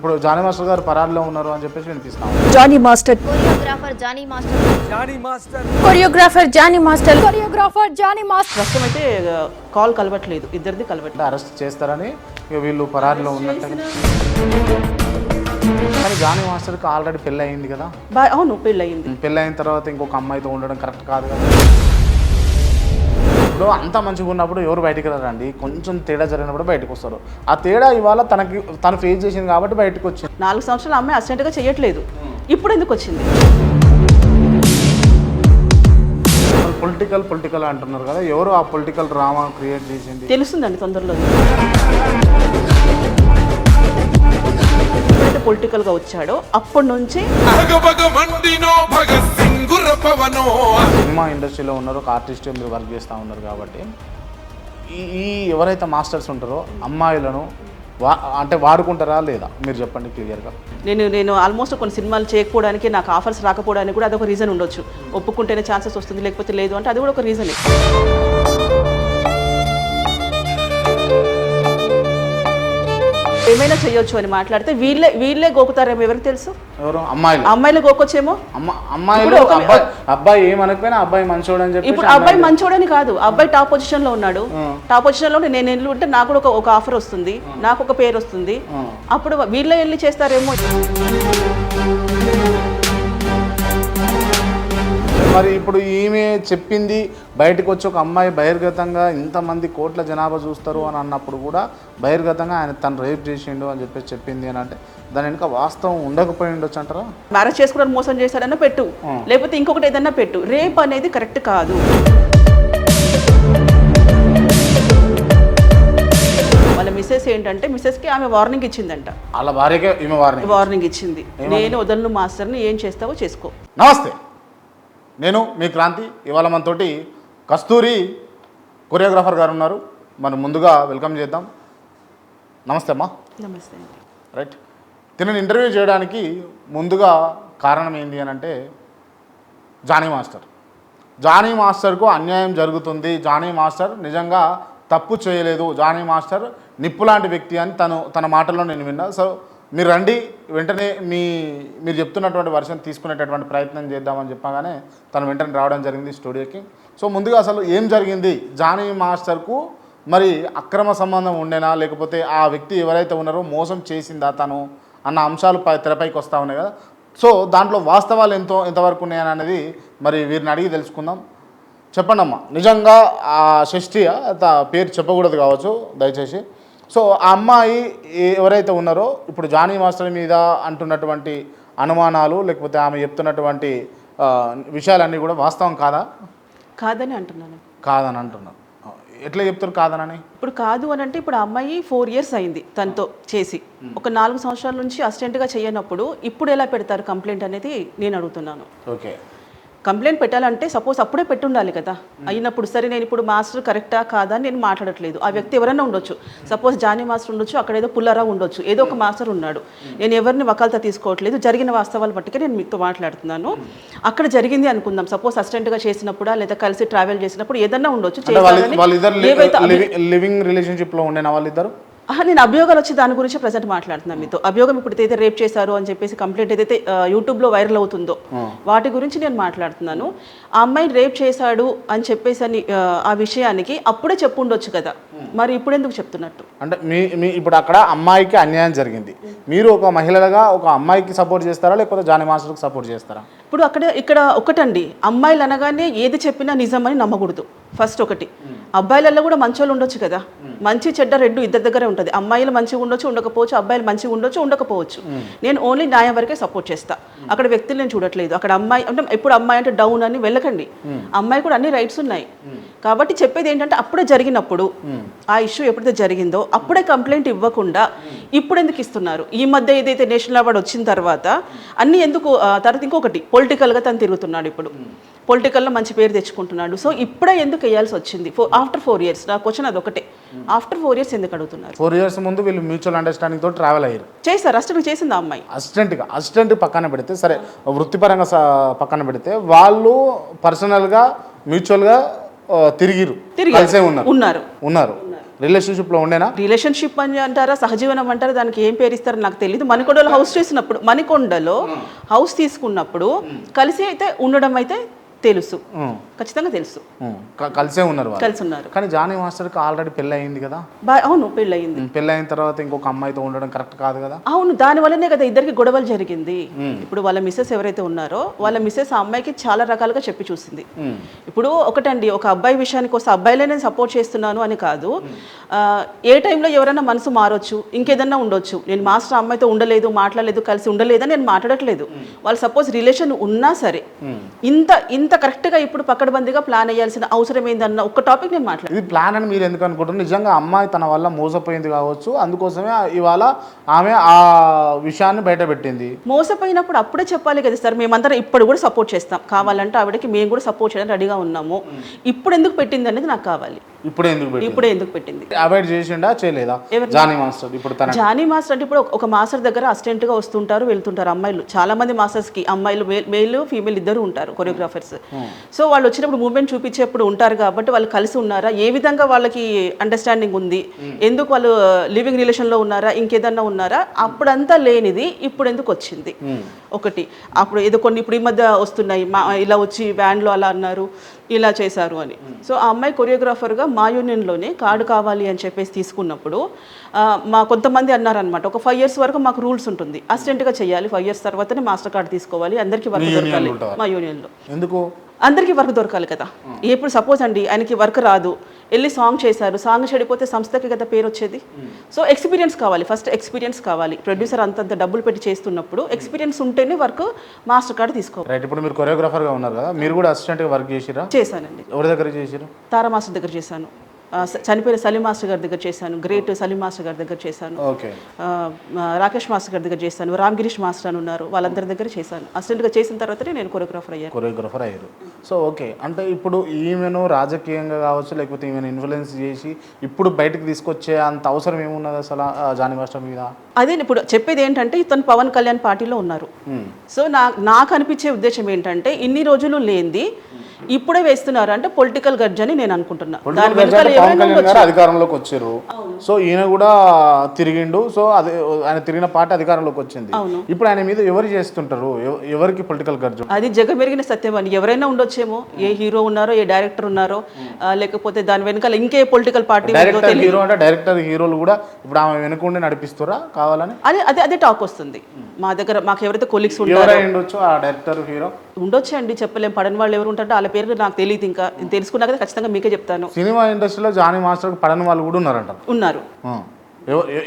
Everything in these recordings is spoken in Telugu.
ఇప్పుడు జానీ మాస్టర్ గారు పరారీలో ఉన్నారు అని చెప్పేసి వినిపిస్తాం. జానీ మాస్టర్ ప్రస్తుతం అయితే కాల్ కలవట్లేదు, ఇద్దరిది కలవట్లేదు. అరెస్ట్ చేస్తారని వీళ్ళు పరారీలో ఉన్నట్టు. కానీ జానీ మాస్టర్కి ఆల్రెడీ పెళ్ళి అయింది కదా. అవును, పెళ్ళి అయింది. పెళ్ళి అయిన తర్వాత ఇంకొక అమ్మాయితో ఉండడం కరెక్ట్ కాదు కదా. ఇప్పుడు అంత మంచిగా ఉన్నప్పుడు ఎవరు బయటికి రారండి, కొంచెం తేడా జరిగినప్పుడు బయటకు వస్తారు. ఆ తేడా ఇవాళ తను ఫేస్ చేసింది కాబట్టి బయటకు వచ్చింది. 4 సంవత్సరాలు అమ్మాయి అసిస్టెంట్గా చేయట్లేదు, ఇప్పుడు ఎందుకు వచ్చింది? పొలిటికల్ అంటున్నారు కదా, ఎవరు ఆ పొలిటికల్ డ్రామా క్రియేట్ చేసింది తెలుస్తుందండి తొందరలో. పొలిటికల్గా వచ్చాడో అప్పటి నుంచి సినిమా ఇండస్ట్రీలో ఉన్నారు, ఒక ఆర్టిస్ట్ మీరు వర్క్ చేస్తూ ఉన్నారు కాబట్టి ఈ ఎవరైతే మాస్టర్స్ ఉంటారో అమ్మాయిలను అంటే వాడుకుంటారా లేదా మీరు చెప్పండి క్లియర్గా. నేను ఆల్మోస్ట్ కొన్ని సినిమాలు చేయకపోవడానికి, నాకు ఆఫర్స్ రాకపోవడానికి కూడా అదొక రీజన్ ఉండొచ్చు. ఒప్పుకుంటేనే ఛాన్సెస్ వస్తుంది, లేకపోతే లేదు అంటే అది కూడా ఒక రీజన్. ఏమైనా చేయొచ్చు అని మాట్లాడితే వీళ్ళే గోకుతారేమో, ఎవరికి తెలుసు? ఎవరు? అమ్మాయిలు గోకొచ్చేమో. అబ్బాయి ఏమనకపోయినా అబ్బాయి మంచోడు అని చెప్పి. ఇప్పుడు అబ్బాయి మంచోడని కాదు, అబ్బాయి టాప్ పొజిషన్ లో ఉన్నాడు. టాప్ పొజిషన్ లో నేను వెళ్ళి ఉంటే నాకు కూడా ఒక ఆఫర్ వస్తుంది, నాకు ఒక పేరు వస్తుంది. అప్పుడు వీళ్ళే వెళ్ళి చేస్తారేమో. మరి ఇప్పుడు ఈమె చెప్పింది బయటకు వచ్చి ఒక అమ్మాయి బహిర్గతంగా ఇంతమంది కోట్ల జనాభా చూస్తారు అని అన్నప్పుడు కూడా బహిర్గతంగా తను రేప్ చేసిండు అని చెప్పేసి చెప్పింది అని అంటే దాని వెనుక వాస్తవం ఉండకపోయి ఉండొచ్చు అంటారా? మ్యారేజ్ చేసుకోవడానికి మోసం చేశాడన్నా పెట్టు, లేకపోతే ఇంకొకటి ఏదన్నా పెట్టు. రేప్ అనేది కరెక్ట్ కాదు. వాళ్ళ మిస్సెస్ ఏంటంటే, మిస్సెస్కి ఆమె వార్నింగ్ ఇచ్చిందంట. వాళ్ళ భార్యకే ఈమె వార్నింగ్ ఇచ్చింది, నేను వదలను మాస్టర్ని, ఏం చేస్తావో చేసుకో. నమస్తే, నేను మీ క్రాంతి. ఇవాళ మనతోటి కస్తూరి కొరియోగ్రాఫర్ గారు ఉన్నారు. మనం ముందుగా వెల్కమ్ చేద్దాం. నమస్తే అమ్మా. నమస్తే అండి. రైట్, తినని ఇంటర్వ్యూ చేయడానికి ముందుగా కారణం ఏంటి అని అంటే జానీ మాస్టర్కు అన్యాయం జరుగుతుంది, జానీ మాస్టర్ నిజంగా తప్పు చేయలేదు, జానీ మాస్టర్ నిప్పు లాంటి వ్యక్తి అని తన మాటల్లో నేను విన్నా. సో మీరు రండి, వెంటనే మీరు చెప్తున్నటువంటి వర్షన్ తీసుకునేటటువంటి ప్రయత్నం చేద్దామని చెప్పగానే తను వెంటనే రావడం జరిగింది స్టూడియోకి. సో ముందుగా అసలు ఏం జరిగింది, జానీ మాస్టర్కు మరి అక్రమ సంబంధం ఉండేనా, లేకపోతే ఆ వ్యక్తి ఎవరైతే ఉన్నారో మోసం చేసిందా తను అన్న అంశాలు తెరపైకి వస్తూ ఉన్నాయి కదా. సో దాంట్లో వాస్తవాలు ఎంతవరకు ఉన్నాయని అనేది మరి వీరిని అడిగి తెలుసుకుందాం. చెప్పండి అమ్మా, నిజంగా ఆ షష్ఠి పేరు చెప్పకూడదు కావచ్చు దయచేసి. సో ఆ అమ్మాయి ఎవరైతే ఉన్నారో ఇప్పుడు జానీ మాస్టర్ మీద అంటున్నటువంటి అనుమానాలు, లేకపోతే ఆమె చెప్తున్నటువంటి విషయాలన్నీ కూడా వాస్తవం కాదని అంటున్నారు. ఎట్లా చెప్తారు కాదనని? ఇప్పుడు కాదు అని అంటే, ఇప్పుడు అమ్మాయి 4 years అయింది తనతో చేసి, ఒక 4 సంవత్సరాల నుంచి అసిస్టెంట్గా చేయనప్పుడు ఇప్పుడు ఎలా పెడతారు కంప్లైంట్ అనేది నేను అడుగుతున్నాను. ఓకే, కంప్లైంట్ పెట్టాలంటే సపోజ్ అప్పుడే పెట్టుండాలి కదా. అయినప్పుడు సరే, నేను ఇప్పుడు మాస్టర్ కరెక్టా కాదా అని నేను మాట్లాడట్లేదు. ఆ వ్యక్తి ఎవరైనా ఉండొచ్చు, సపోజ్ జానీ మాస్టర్ ఉండొచ్చు, అక్కడ ఏదో పుల్లారావు ఉండొచ్చు, ఏదో ఒక మాస్టర్ ఉన్నాడు. నేను ఎవరిని వకాల్తా తీసుకోవట్లేదు, జరిగిన వాస్తవాలు బట్టికే నేను మీతో మాట్లాడుతున్నాను. అక్కడ జరిగింది అనుకుందాం, సపోజ్ అసిస్టెంట్గా చేసినప్పుడు లేదా కలిసి ట్రావెల్ చేసినప్పుడు ఏదన్నా ఉండొచ్చు. లివింగ్ రిలేషన్షిప్లో ఉండేనా వాళ్ళిద్దరు? నేను అభియోగాలు వచ్చి దాని గురించి ప్రజెంట్ మాట్లాడుతున్నాను మీతో. అభియోగం ఇప్పుడు ఏదైతే రేప్ చేశారు అని చెప్పేసి కంప్లైంట్ ఏదైతే యూట్యూబ్లో వైరల్ అవుతుందో వాటి గురించి నేను మాట్లాడుతున్నాను. ఆ అమ్మాయిని రేప్ చేశాడు అని చెప్పేసి అని ఆ విషయానికి అప్పుడే చెప్పు ఉండొచ్చు కదా, మరి ఇప్పుడు ఎందుకు చెప్తున్నట్టు? అంటే మీ ఇప్పుడు అక్కడ అమ్మాయికి అన్యాయం జరిగింది, మీరు ఒక మహిళగా ఒక అమ్మాయికి సపోర్ట్ చేస్తారా, లేకపోతే జానీ మాస్టర్కి సపోర్ట్ చేస్తారా? ఇప్పుడు ఇక్కడ ఒకటండి, అమ్మాయిలు అనగానే ఏది చెప్పినా నిజమని నమ్మకూడదు. ఫస్ట్ ఒకటి, అబ్బాయిలలో కూడా మంచోళ్ళు ఉండొచ్చు కదా, మంచి చెడ్డ రెండు ఇద్దరి దగ్గరే ఉంటుంది. అమ్మాయిలు మంచిగా ఉండొచ్చు, ఉండకపోవచ్చు, అబ్బాయిలు మంచిగా ఉండొచ్చు, ఉండకపోవచ్చు. నేను ఓన్లీ న్యాయం వరకే సపోర్ట్ చేస్తా. అక్కడ వ్యక్తులు నేను చూడట్లేదు. అక్కడ అమ్మాయి అంటే ఇప్పుడు అమ్మాయి అంటే డౌన్ అని వెళ్ళకండి, అమ్మాయి కూడా అన్ని రైట్స్ ఉన్నాయి. కాబట్టి చెప్పేది ఏంటంటే, అప్పుడే జరిగినప్పుడు ఆ ఇష్యూ ఎప్పుడైతే జరిగిందో అప్పుడే కంప్లైంట్ ఇవ్వకుండా ఇప్పుడు ఎందుకు ఇస్తున్నారు? ఈ మధ్య ఏదైతే నేషనల్ అవార్డు వచ్చిన తర్వాత అన్ని ఎందుకు? తర్వాత ఇంకొకటి, పొలిటికల్గా తను తిరుగుతున్నాడు, ఇప్పుడు పొలిటికల్లో మంచి పేరు తెచ్చుకుంటున్నాడు. సో ఇప్పుడే ఎందుకు వేయాల్సి వచ్చింది ఆఫ్టర్ 4 years? నాకు వచ్చిన అదొకటే, ఆఫ్టర్ 4 years ఎందుకు అడుగుతున్నారు? 4 years ముందు వీళ్ళు మ్యూచువల్ అండర్స్టాండింగ్ తో ట్రావెల్ అయ్యారు, చేశారు. అసిస్టెంట్ చేసింది ఆ అమ్మాయి. అసిస్టెంట్ పక్కన పెడితే సరే, వృత్తిపరంగా పక్కన పెడితే వాళ్ళు పర్సనల్గా మ్యూచువల్గా తిరిగిరు, కలిసే ఉన్నారు. రిలేషన్షిప్లో ఉండేనా? రిలేషన్షిప్ అని అంటారా, సహజీవనం అంటారా, దానికి ఏం పేరు ఇస్తారో నాకు తెలియదు. మణికొండలో హౌస్ చేసినప్పుడు, మణికొండలో హౌస్ తీసుకున్నప్పుడు కలిసి అయితే ఉండడం అయితే తెలుసు, ఖచ్చితంగా తెలుసు. కలిసే ఉన్నారు వాళ్ళు. కలిసి ఉన్నారు. కానీ జానీ మాస్టర్కి ఆల్రెడీ పెళ్ళి అయింది కదా. అవును, పెళ్ళయింది. పెళ్ళి అయిన తర్వాత ఇంకొక అమ్మాయితో ఉండడం కరెక్ట్ కాదు కదా. అవును, దాని వల్లనే కదా ఇద్దరికి గొడవలు జరిగింది. ఇప్పుడు వాళ్ళ మిస్సెస్ ఎవరైతే ఉన్నారో వాళ్ళ మిస్సెస్ ఆ అమ్మాయికి చాలా రకాలుగా చెప్పి చూసింది. ఇప్పుడు ఒకటండి, ఒక అబ్బాయి విషయానికి వస్తే అబ్బాయిలే నేను సపోర్ట్ చేస్తున్నాను అని కాదు. ఏ టైంలో ఎవరైనా మనసు మారొచ్చు, ఇంకేదన్నా ఉండొచ్చు. నేను మాస్టర్ అమ్మాయితో ఉండలేదు, మాట్లాడలేదు, కలిసి ఉండలేదని నేను మాట్లాడట్లేదు. వాళ్ళు సపోజ్ రిలేషన్ ఉన్నా సరే ఇంత కరెక్ట్గా ఇప్పుడు పక్కడబందిగా ప్లాన్ అయ్యాల్సిన అవసరం ఏందన్న ఒక టాపిక్ నేను మాట్లాడాను. ఇది ప్లాన్ అని మీరు ఎందుకు అనుకుంటున్నారు? నిజంగా అమ్మాయి తన వల్ల మోసపోయింది కావచ్చు, అందుకోసమే ఇవాళ ఆమె ఆ విషయాన్ని బయట పెట్టింది. మోసపోయినప్పుడు అప్పుడే చెప్పాలి కదా సార్, మేమందరం ఇప్పుడు కూడా సపోర్ట్ చేస్తాం, కావాలంటే ఆవిడకి మేము కూడా సపోర్ట్ చేయడానికి రెడీగా ఉన్నాము. ఇప్పుడు ఎందుకు పెట్టింది అనేది నాకు కావాలి. ఇప్పుడే ఎందుకు పెట్టింది? అవాయిడ్ చేసిండా చేయలేదా జానీ మాస్టర్? ఇప్పుడు జానీ మాస్టర్ అంటే ఇప్పుడు ఒక మాస్టర్ దగ్గర అసిస్టెంట్ గా వస్తుంటారు, వెళ్తుంటారు అమ్మాయిలు. చాలా మంది మాస్టర్స్ కి అమ్మాయిలు మేల్ ఫీమేల్ ఇద్దరు ఉంటారు, కొరియోగ్రాఫర్స్. సో వాళ్ళు వచ్చినప్పుడు మూవ్మెంట్ చూపించేప్పుడు ఉంటారు కాబట్టి వాళ్ళు కలిసి ఉన్నారా, ఏ విధంగా వాళ్ళకి అండర్స్టాండింగ్ ఉంది, ఎందుకు వాళ్ళు లివింగ్ రిలేషన్ లో ఉన్నారా, ఇంకేదన్నా ఉన్నారా, అప్పుడంతా లేనిది ఇప్పుడు ఎందుకు వచ్చింది ఒకటి. అప్పుడు ఏదో కొన్ని ఇప్పుడు ఈ మధ్య వస్తున్నాయి, ఇలా వచ్చి వ్యాన్లో అలా అన్నారు, ఇలా చేశారు అని. సో ఆ అమ్మాయి కొరియోగ్రాఫర్గా మా యూనియన్లోనే కార్డు కావాలి అని చెప్పేసి తీసుకున్నప్పుడు మా కొంతమంది అన్నారనమాట, ఒక 5 years వరకు మాకు రూల్స్ ఉంటుంది, అసిస్టెంట్గా చేయాలి, 5 years తర్వాతనే మాస్టర్ కార్డు తీసుకోవాలి, అందరికీ వర్క్ దొరకాలి మా యూనియన్లో. ఎందుకు? అందరికీ వర్క్ దొరకాలి కదా. ఇప్పుడు సపోజ్ అండి ఆయనకి వర్క్ రాదు, వెళ్ళి సాంగ్ చేశారు, సాంగ్ చెడిపోతే సంస్థకి కదా పేరు వచ్చేది. సో ఎక్స్పీరియన్స్ కావాలి, ఫస్ట్ ఎక్స్పీరియన్స్ కావాలి. ప్రొడ్యూసర్ అంతంత డబ్బులు పెట్టి చేస్తున్నప్పుడు ఎక్స్పీరియన్స్ ఉంటేనే వర్క్ మాస్టర్ కార్డు తీసుకోవాలి. రైట్. ఇప్పుడు మీరు కొరియోగ్రాఫర్గా ఉన్నారు కదా, మీరు కూడా అసిస్టెంట్గా వర్క్ చేసిరా? చేశానండి. ఎవరి దగ్గర చేసారు? తారా మాస్టర్ దగ్గర చేశాను, చనిపోయిన సలీం మాస్టర్ గారి దగ్గర చేశాను, గ్రేట్ సలీం మాస్టర్ గారి దగ్గర చేశాను, రాకేష్ మాస్టర్ గారి దగ్గర చేశాను, రామ్ గిరీష్ మాస్టర్ అని ఉన్నారు, వాళ్ళందరి దగ్గర చేశాను. అసిస్టెంట్గా చేసిన తర్వాతనే నేను కొరియోగ్రాఫర్ అయ్యారు. సో ఓకే, అంటే ఇప్పుడు ఈమెను రాజకీయంగా కావచ్చు, లేకపోతే ఈమెను ఇన్ఫ్లుయెన్స్ చేసి ఇప్పుడు బయటకు తీసుకొచ్చే అంత అవసరం ఏమున్నది అసలు జానీ మాస్టర్ మీద? అదే ఇప్పుడు చెప్పేది ఏంటంటే, ఇతను పవన్ కళ్యాణ్ పార్టీలో ఉన్నారు. సో నాకు అనిపించే ఉద్దేశం ఏంటంటే, ఇన్ని రోజులు లేనిది ఇప్పుడే వేస్తున్నారు అంటే పొలిటికల్ గడ్జ్ అని నేను అనుకుంటున్నా. అధికారంలోకి వచ్చారు, సో ఈయన కూడా తిరిగిండు, సో అదే ఆయన తిరిగిన పార్టీ అధికారంలోకి వచ్చింది. ఇప్పుడు ఆయన మీద ఎవరు చేస్తుంటారు, ఎవరికి పొలిటికల్ గడ్జ్? అది జగమెరిగిన సత్యం అని. ఎవరైనా ఉండొచ్చేమో, ఏ హీరో ఉన్నారో, ఏ డైరెక్టర్ ఉన్నారో, లేకపోతే దాని వెనకాల ఇంకే పొలిటికల్ పార్టీ. హీరో అంటే డైరెక్టర్ హీరోలు కూడా ఇప్పుడు ఆమె వెనుకుండి నడిపిస్తారా కావాలని? అదే టాక్ వస్తుంది మా దగ్గర. మాకు ఎవరైతే కొలీగ్స్ ఉంటారో ఆ డైరెక్టర్ హీరో ఉండొచ్చు అండి, చెప్పలేం. పడని వాళ్ళు ఎవరు ఉంటారో వాళ్ళ పేరు నాకు తెలియదు. ఇంకా తెలుసుకున్నాక ఖచ్చితంగా మీకే చెప్తాను. సినిమా ఇండస్ట్రీలో జానీ మాస్టర్ పడని వాళ్ళు కూడా ఉన్నారు.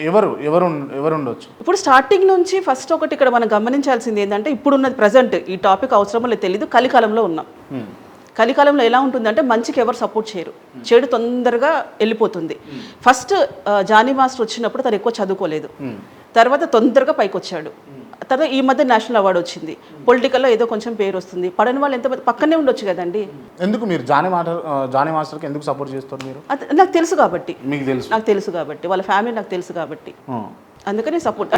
ఎవరు ఉండొచ్చు? ఇప్పుడు స్టార్టింగ్ నుంచి ఫస్ట్ ఒకటి ఇక్కడ మనం గమనించాల్సింది ఏంటంటే, ఇప్పుడున్నది ప్రజెంట్ ఈ టాపిక్ అవసరమో లేదు తెలియదు, కలికాలంలో ఉన్నాం. కలికాలంలో ఎలా ఉంటుందంటే, మంచికి ఎవరు సపోర్ట్ చేయరు, చెడు తొందరగా వెళ్ళిపోతుంది. ఫస్ట్ జానీ మాస్టర్ వచ్చినప్పుడు తను ఎక్కువ చదువుకోలేదు, తర్వాత తొందరగా పైకి వచ్చాడు. తర్వాత ఈ మధ్య నేషనల్ అవార్డు వచ్చింది, పొలిటికల్లో ఏదో కొంచెం పేరు వస్తుంది. పడని వాళ్ళు ఎంత పక్కనే ఉండొచ్చు కదండి. ఎందుకు మీరు జానీ మాస్టర్కి ఎందుకు సపోర్ట్ చేస్తారు? మీరు నాకు తెలుసు కాబట్టి, నాకు తెలుసు కాబట్టి, వాళ్ళ ఫ్యామిలీ నాకు తెలుసు కాబట్టి అందుకని సపోర్ట్.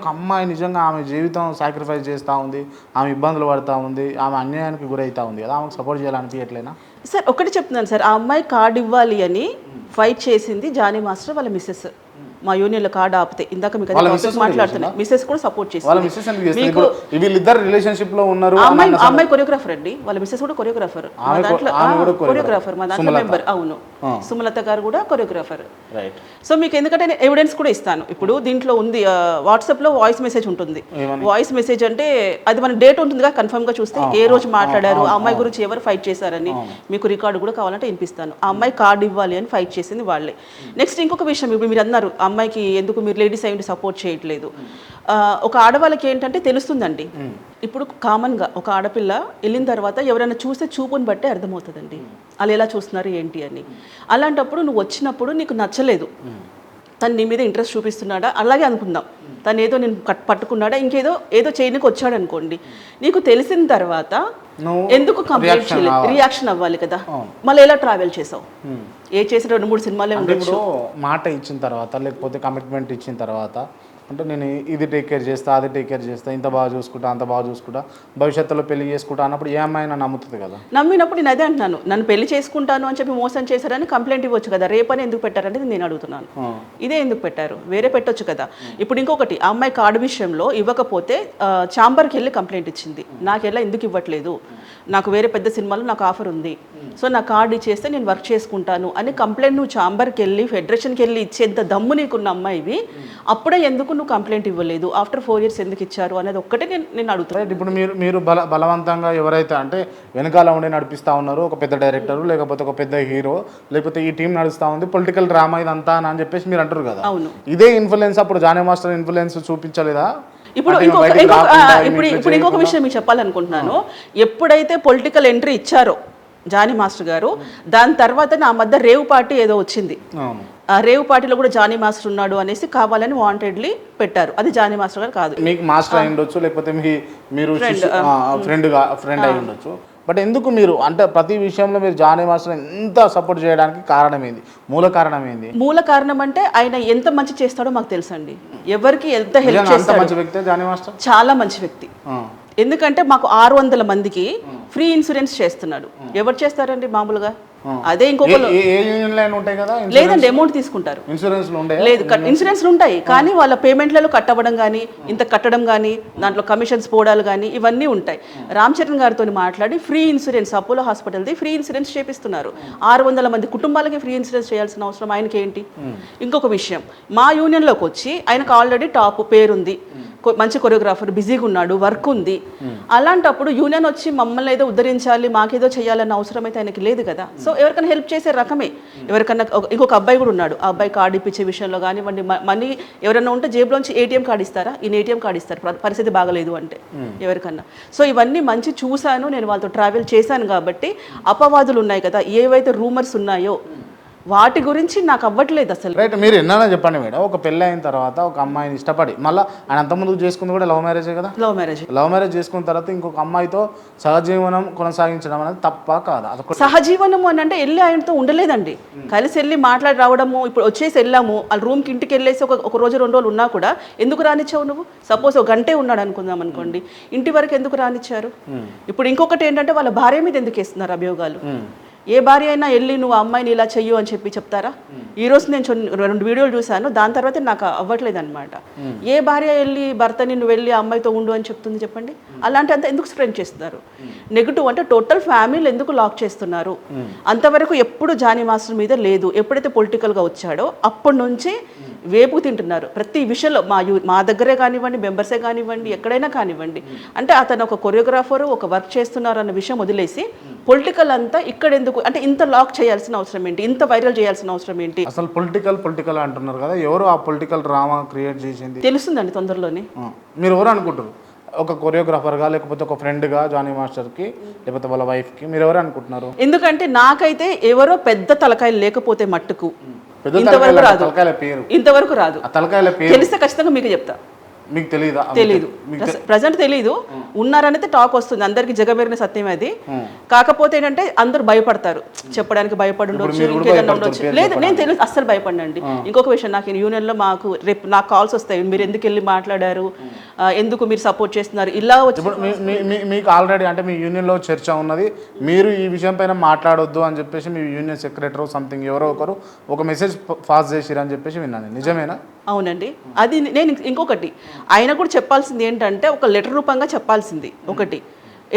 ఒక అమ్మాయి నిజంగా ఆమె జీవితం సాక్రిఫైస్ చేస్తూ ఉంది, ఆమె ఇబ్బందులు పడుతూ ఉంది, ఆమె అన్యాయానికి గురవుతూ ఉంది కదా, ఆమెకు సపోర్ట్ చేయాలనిపించట్లేనా? సార్ ఒకటి చెప్తున్నాను సార్, ఆ అమ్మాయి కార్డు ఇవ్వాలి అని ఫైట్ చేసింది జానీ మాస్టర్ వాళ్ళ మిస్సెస్. మా యూనియన్లో కార్డు ఆపితే ఇందాక మీకు మాట్లాడుతున్నా, మిస్సెస్ కూడా సపోర్ట్ చేసింది. అమ్మాయి కొరియోగ్రాఫర్ అండి, వాళ్ళ మిస్సెస్ కూడా కొరియోగ్రాఫర్, మా దాంట్లో మెంబర్. అవును, సుమలత గారు కూడా కొరియోగ్రాఫర్. సో మీకు ఎందుకంటే నేను ఎవిడెన్స్ కూడా ఇస్తాను. ఇప్పుడు దీంట్లో ఉంది, వాట్సాప్లో వాయిస్ మెసేజ్ ఉంటుంది. వాయిస్ మెసేజ్ అంటే అది మన డేట్ ఉంటుందిగా, కన్ఫర్మ్ గా చూస్తే ఏ రోజు మాట్లాడారు, ఆ అమ్మాయి గురించి ఎవరు ఫైట్ చేశారని మీకు రికార్డు కూడా కావాలంటే వినిపిస్తాను. ఆ అమ్మాయి కార్డు ఇవ్వాలి అని ఫైట్ చేసింది వాళ్ళే. నెక్స్ట్ ఇంకొక విషయం, ఇప్పుడు మీరు అన్నారు అమ్మాయికి ఎందుకు మీరు లేడీస్ అయ్యి సపోర్ట్ చేయట్లేదు. ఒక ఆడవాళ్ళకి ఏంటంటే తెలుస్తుందండి. ఇప్పుడు కామన్గా ఒక ఆడపిల్ల వెళ్ళిన తర్వాత ఎవరైనా చూస్తే చూపుని బట్టే అర్థమవుతుందండి, వాళ్ళు ఎలా చూస్తున్నారు ఏంటి అని. అలాంటప్పుడు నువ్వు వచ్చినప్పుడు నీకు నచ్చలేదు, తను నీ మీద ఇంట్రెస్ట్ చూపిస్తున్నాడా, అలాగే అనుకుందాం, తను ఏదో నేను పట్టుకున్నాడా, ఏదో చేయడానికి వచ్చాడు అనుకోండి, నీకు తెలిసిన తర్వాత ఎందుకు కంప్లైంట్ చేయలేదు, రియాక్షన్ అవ్వాలి కదా. మళ్ళీ ఎలా ట్రావెల్ చేసావు, ఏ చేసిన 2-3 సినిమాలే ఉండొచ్చు. మాట ఇచ్చిన తర్వాత లేకపోతే కమిట్మెంట్ ఇచ్చిన తర్వాత అంటే నేను ఇది టేక్ కేర్ చేస్తా, అది టేక్ కేర్ చేస్తా, ఇంత బాగా చూసుకుంటా, అంత బాగా చూసుకుంటా, భవిష్యత్తులో పెళ్లి చేసుకుంటా అన్నప్పుడు ఏ అమ్మాయినా నమ్ముతుంది కదా. నమ్మినప్పుడు నేను అదే అంటున్నాను, నన్ను పెళ్లి చేసుకుంటాను అని చెప్పి మోసం చేశారని కంప్లైంట్ ఇవ్వచ్చు కదా. రేపని ఎందుకు పెట్టారనేది నేను అడుగుతున్నాను. ఇదే ఎందుకు పెట్టారు, వేరే పెట్టొచ్చు కదా. ఇప్పుడు ఇంకొకటి, ఆ అమ్మాయి కార్డు విషయంలో ఇవ్వకపోతే ఛాంబర్కి వెళ్ళి కంప్లైంట్ ఇచ్చింది. నాకు ఎలా ఎందుకు ఇవ్వట్లేదు, నాకు వేరే పెద్ద సినిమాలో నాకు ఆఫర్ ఉంది, సో నా కార్డు ఇచ్చేస్తే నేను వర్క్ చేసుకుంటాను అని కంప్లైంట్ నువ్వు ఛాంబర్కి వెళ్ళి ఫెడరేషన్కి వెళ్ళి ఇచ్చేంత దమ్ము నీకున్న అమ్మాయివి, అప్పుడే ఎందుకు నువ్వు కంప్లైంట్ ఇవ్వలేదు, ఆఫ్టర్ 4 years ఎందుకు ఇచ్చారు అనేది ఒక్కటే నేను అడుగుతాను. ఇప్పుడు మీరు బలవంతంగా ఎవరైతే అంటే వెనకాల ఉండి నడిపిస్తూ ఉన్నారో, ఒక పెద్ద డైరెక్టర్ లేకపోతే ఒక పెద్ద హీరో లేకపోతే ఈ టీం నడుస్తూ ఉంది, పొలిటికల్ డ్రామా ఇదంతా అని చెప్పేసి మీరు అంటారు కదా. అవును, ఇదే ఇన్ఫ్లుయెన్స్ అప్పుడు జానీ మాస్టర్ ఇన్ఫ్లుయెన్స్ చూపించలేదా? ఇప్పుడు ఇంకొక విషయం మీకు చెప్పాలనుకుంటున్నాను. ఎప్పుడైతే పొలిటికల్ ఎంట్రీ ఇచ్చారో జానీ మాస్టర్ గారు, దాని తర్వాత నా మధ్య రేవ్ పార్టీ ఏదో వచ్చింది. ఆ రేవ్ పార్టీలో కూడా జానీ మాస్టర్ ఉన్నాడు అనేసి కావాలని వాంటెడ్లీ పెట్టారు. అది జానీ మాస్టర్ గారు కాదు. మీకు మాస్టర్ అయి ఉండొచ్చు, లేకపోతే మీరు ఫ్రెండ్ అయి ఉండొచ్చు. బట్ ఎందుకు మీరు అంటే ప్రతి విషయంలో మీరు జానీ మాస్టర్ ఎంత సపోర్ట్ చేయడానికి కారణం ఏంది, మూల కారణం ఏంది? మూల కారణం అంటే ఆయన ఎంత మంచి చేస్తాడో మాకు తెలుసండి. ఎవరికి ఎంత హెల్ప్ చేస్తాడో. మంచి వ్యక్తి జానీ మాస్టర్, చాలా మంచి వ్యక్తి. ఎందుకంటే మాకు 600 మందికి ఫ్రీ ఇన్సూరెన్స్ చేస్తున్నాడు. ఎవరు చేస్తారండి మామూలుగా? అదే ఇంకొక లేదండి, అమౌంట్ తీసుకుంటారు. లేదు, ఇన్సూరెన్స్లు ఉంటాయి కానీ వాళ్ళ పేమెంట్లలో కట్ అవ్వడం కానీ, ఇంత కట్టడం కానీ, దాంట్లో కమిషన్స్ పోవడాలు కానీ ఇవన్నీ ఉంటాయి. రామ్ చరణ్ గారితో మాట్లాడి ఫ్రీ ఇన్సూరెన్స్ అపోలో హాస్పిటల్ది ఫ్రీ ఇన్సూరెన్స్ చేపిస్తున్నారు. 600 మంది కుటుంబాలకి ఫ్రీ ఇన్సూరెన్స్ చేయాల్సిన అవసరం ఆయనకి ఏంటి? ఇంకొక విషయం, మా యూనియన్లోకి వచ్చి ఆయనకు ఆల్రెడీ టాప్ పేరుంది, మంచి కొరియోగ్రాఫర్, బిజీగా ఉన్నాడు, వర్క్ ఉంది. అలాంటప్పుడు యూనియన్ వచ్చి మమ్మల్ని ఏదో ఉద్ధరించాలి, మాకేదో చేయాలన్న అవసరం అయితే ఆయనకి లేదు కదా. సో ఎవరికైనా హెల్ప్ చేసే రకమే. ఎవరికన్నా ఇంకొక అబ్బాయి కూడా ఉన్నాడు, ఆ అబ్బాయి కార్డు ఇప్పించే విషయంలో కానివ్వండి, మనీ ఎవరైనా ఉంటే జేబులోంచి ఏటీఎం కార్డు ఇస్తారా? ఈయన ఏటీఎం కార్డు ఇస్తారు పరిస్థితి బాగలేదు అంటే ఎవరికన్నా. సో ఇవన్నీ మంచి చూశాను, నేను వాళ్ళతో ట్రావెల్ చేశాను కాబట్టి. అపవాదులు ఉన్నాయి కదా, ఏవైతే రూమర్స్ ఉన్నాయో వాటి గురించి నాకు అవ్వట్లేదు అసలు. రైట్, మీరు ఎన్నైనా చెప్పండి మేడం. ఒక పెళ్ళి అయిన తర్వాత ఒక అమ్మాయిని ఇష్టపడి, మళ్ళీ ఆయన అంతకుముందు చేసుకుంది కూడా లవ్ మ్యారేజే కదా. లవ్ మ్యారేజ్ చేసుకున్న తర్వాత ఇంకొక అమ్మాయితో సహజీవనం కొనసాగించడం అనేది తప్ప కాదా? సహజీవనం అని అంటే వెళ్ళి ఆయనతో ఉండలేదండి, కలిసి వెళ్ళి మాట్లాడి రావడము. ఇప్పుడు వచ్చేసి వెళ్ళాము, వాళ్ళ రూమ్కి ఇంటికి వెళ్ళేసి ఒక రోజు 2 రోజులు ఉన్నా కూడా ఎందుకు రానిచ్చావు నువ్వు? సపోజ్ ఒక గంటే ఉన్నాడు అనుకుందాం అనుకోండి, ఇంటి వరకు ఎందుకు రానిచ్చారు? ఇప్పుడు ఇంకొకటి ఏంటంటే వాళ్ళ భార్య మీద ఎందుకు వేస్తున్నారు అభియోగాలు? ఏ భార్య అయినా వెళ్ళి నువ్వు అమ్మాయిని ఇలా చెయ్యు అని చెప్పి చెప్తారా? ఈరోజు నేను 2 వీడియోలు చూశాను, దాని తర్వాత నాకు అవ్వట్లేదు అనమాట. ఏ భార్య వెళ్ళి భర్తని నువ్వు వెళ్ళి అమ్మాయితో ఉండు అని చెప్తుంది చెప్పండి? అలాంటి అంత ఎందుకు స్ప్రెడ్ చేస్తున్నారు? నెగిటివ్ అంటే టోటల్ ఫ్యామిలీ ఎందుకు లాక్ చేస్తున్నారు? అంతవరకు ఎప్పుడు జానీ మాస్టర్ మీద లేదు. ఎప్పుడైతే పొలిటికల్గా వచ్చాడో అప్పటి నుంచి వేపు తింటున్నారు ప్రతి విషయంలో. మా దగ్గరే కానివ్వండి, మెంబర్సే కానివ్వండి, ఎక్కడైనా కానివ్వండి. అంటే అతను ఒక కొరియోగ్రాఫరు, ఒక వర్క్ చేస్తున్నారు అన్న విషయం వదిలేసి పొలిటికల్ అంతా ఇక్కడ ఎందుకు అంటే ఇంత లాక్ చేయాల్సిన అవసరం ఏంటి? ఇంత వైరల్ చేయాల్సిన అవసరం ఏంటి? అసలు పొలిటికల్ అంటున్నారు కదా, ఎవరు ఆ పొలిటికల్ డ్రామా క్రియేట్ చేసింది తెలుస్తుందండి తొందరలోనే. మీరు ఎవరు అనుకుంటారు? ఒక కొరియోగ్రాఫర్గా, లేకపోతే ఒక ఫ్రెండ్గా జానీ మాస్టర్కి, లేకపోతే వాళ్ళ వైఫ్కి మీరు ఎవరు అనుకుంటున్నారు? ఎందుకంటే నాకైతే ఎవరో పెద్ద తలకాయలు లేకపోతే మట్టుకు ఇంతవరకు రాదు. ఇంతవరకు రాదు. తెలిస్తే ఖచ్చితంగా మీకు చెప్తా. మీకు తెలీదా? తెలీదు, ప్రజెంట్ తెలీదు. ఉన్నారనైతే టాక్ వస్తుంది, అందరికి జగమెరిన సత్యం అది. కాకపోతే ఏంటంటే అందరూ భయపడతారు, చెప్పడానికి భయపడి ఉండొచ్చు, ఇంకేదన్నా ఉండొచ్చు. లేదు, నేను తెలియదు, అస్సలు భయపడండి. ఇంకొక విషయం, నాకు యూనియన్లో రేపు నాకు కాల్స్ వస్తాయి, మీరు ఎందుకు వెళ్ళి మాట్లాడారు, ఎందుకు మీరు సపోర్ట్ చేస్తున్నారు, ఇలా వచ్చి. మీకు ఆల్రెడీ అంటే మీ యూనియన్లో చర్చ ఉన్నది, మీరు ఈ విషయం పైన మాట్లాడొద్దు అని చెప్పేసి మీ యూనియన్ సెక్రటరీ సంథింగ్ ఎవరో ఒకరు ఒక మెసేజ్ పాస్ చేసిరు అని చెప్పేసి విన్నాను, నిజమేనా? అవునండి. అది నేను ఇంకొకటి ఆయన కూడా చెప్పాల్సింది ఏంటంటే ఒక లెటర్ రూపంగా చెప్పాల్సింది. ఒకటి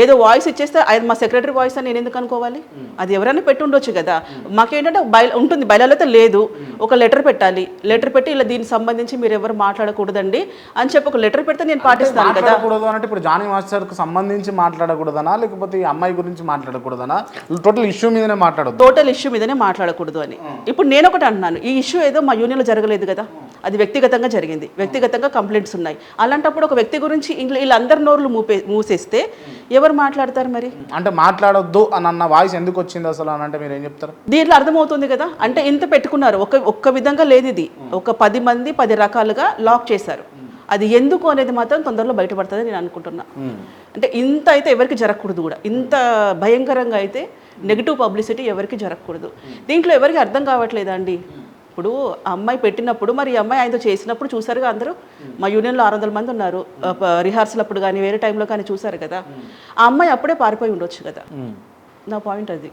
ఏదో వాయిస్ ఇచ్చేస్తే ఆయన మా సెక్రటరీ వాయిస్ అని నేను ఎందుకు అనుకోవాలి? అది ఎవరైనా పెట్టి ఉండొచ్చు కదా. మాకేంటంటే ఉంటుంది, బయలు అయితే లేదు, ఒక లెటర్ పెట్టాలి. లెటర్ పెట్టి ఇలా దీనికి సంబంధించి మీరు ఎవరు మాట్లాడకూడదండి అని చెప్పి ఒక లెటర్ పెడితే నేను పాటిస్తాను కదా. అంటే ఇప్పుడు జానీ మాస్టర్కి సంబంధించి మాట్లాడకూడదనా, లేకపోతే ఈ అమ్మాయి గురించి మాట్లాడకూడదనా? టోటల్ ఇష్యూ మీదనే మాట్లాడదు. టోటల్ ఇష్యూ మీదనే మాట్లాడకూడదు అని. ఇప్పుడు నేను ఒకటి అంటున్నాను, ఈ ఇష్యూ ఏదో మా యూనియన్లో జరగలేదు కదా, అది వ్యక్తిగతంగా జరిగింది, వ్యక్తిగతంగా కంప్లైంట్స్ ఉన్నాయి. అలాంటప్పుడు ఒక వ్యక్తి గురించి వీళ్ళందరి నోర్లు మూసేస్తే ఎవరు మాట్లాడతారు మరి? అంటే మాట్లాడొద్దు అని అన్న వాయిస్ ఎందుకు వచ్చింది అసలు అని అంటే మీరు ఏం చెప్తారు? దీంట్లో అర్థమవుతుంది కదా, అంటే ఇంత పెట్టుకున్నారు, ఒక్క విధంగా లేదు ఇది, ఒక 10 మంది 10 రకాలుగా లాక్ చేశారు. అది ఎందుకు అనేది మాత్రం తొందరలో బయటపడుతుంది నేను అనుకుంటున్నా. అంటే ఇంత అయితే ఎవరికి జరగకూడదు కూడా, ఇంత భయంకరంగా అయితే నెగిటివ్ పబ్లిసిటీ ఎవరికి జరగకూడదు. దీంట్లో ఎవరికి అర్థం కావట్లేదా అండి? ఇప్పుడు ఆ అమ్మాయి పెట్టినప్పుడు మరి ఈ అమ్మాయి ఆయనతో చేసినప్పుడు చూసారుగా అందరూ. మా యూనియన్లో 600 మంది ఉన్నారు. రిహార్సల్ అప్పుడు కానీ వేరే టైంలో కానీ చూసారు కదా. ఆ అమ్మాయి అప్పుడే పారిపోయి ఉండొచ్చు కదా. నా పాయింట్ అది.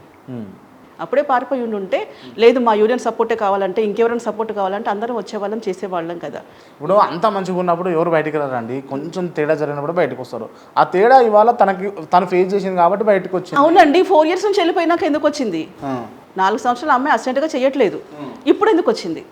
అప్పుడే పారిపోయి ఉంటే లేదు మా యూనియన్ సపోర్టే కావాలంటే ఇంకెవరైనా సపోర్ట్ కావాలంటే అందరం వచ్చేవాళ్ళం చేసేవాళ్ళం కదా. ఇప్పుడు అంత మంచిగా ఉన్నప్పుడు ఎవరు బయటికి రారండి, కొంచెం తేడా జరిగినప్పుడు బయటకు వస్తారు. ఆ తేడా ఇవాళ తను ఫేస్ చేసింది కాబట్టి బయటకు వచ్చింది. అవునండి, 4 years నుంచి వెళ్ళిపోయినాక ఎందుకు వచ్చింది? 4 సంవత్సరాలు అమ్మాయి అసిస్టెంట్గా చేయట్లేదు, ఇప్పుడు ఎందుకు వచ్చింది?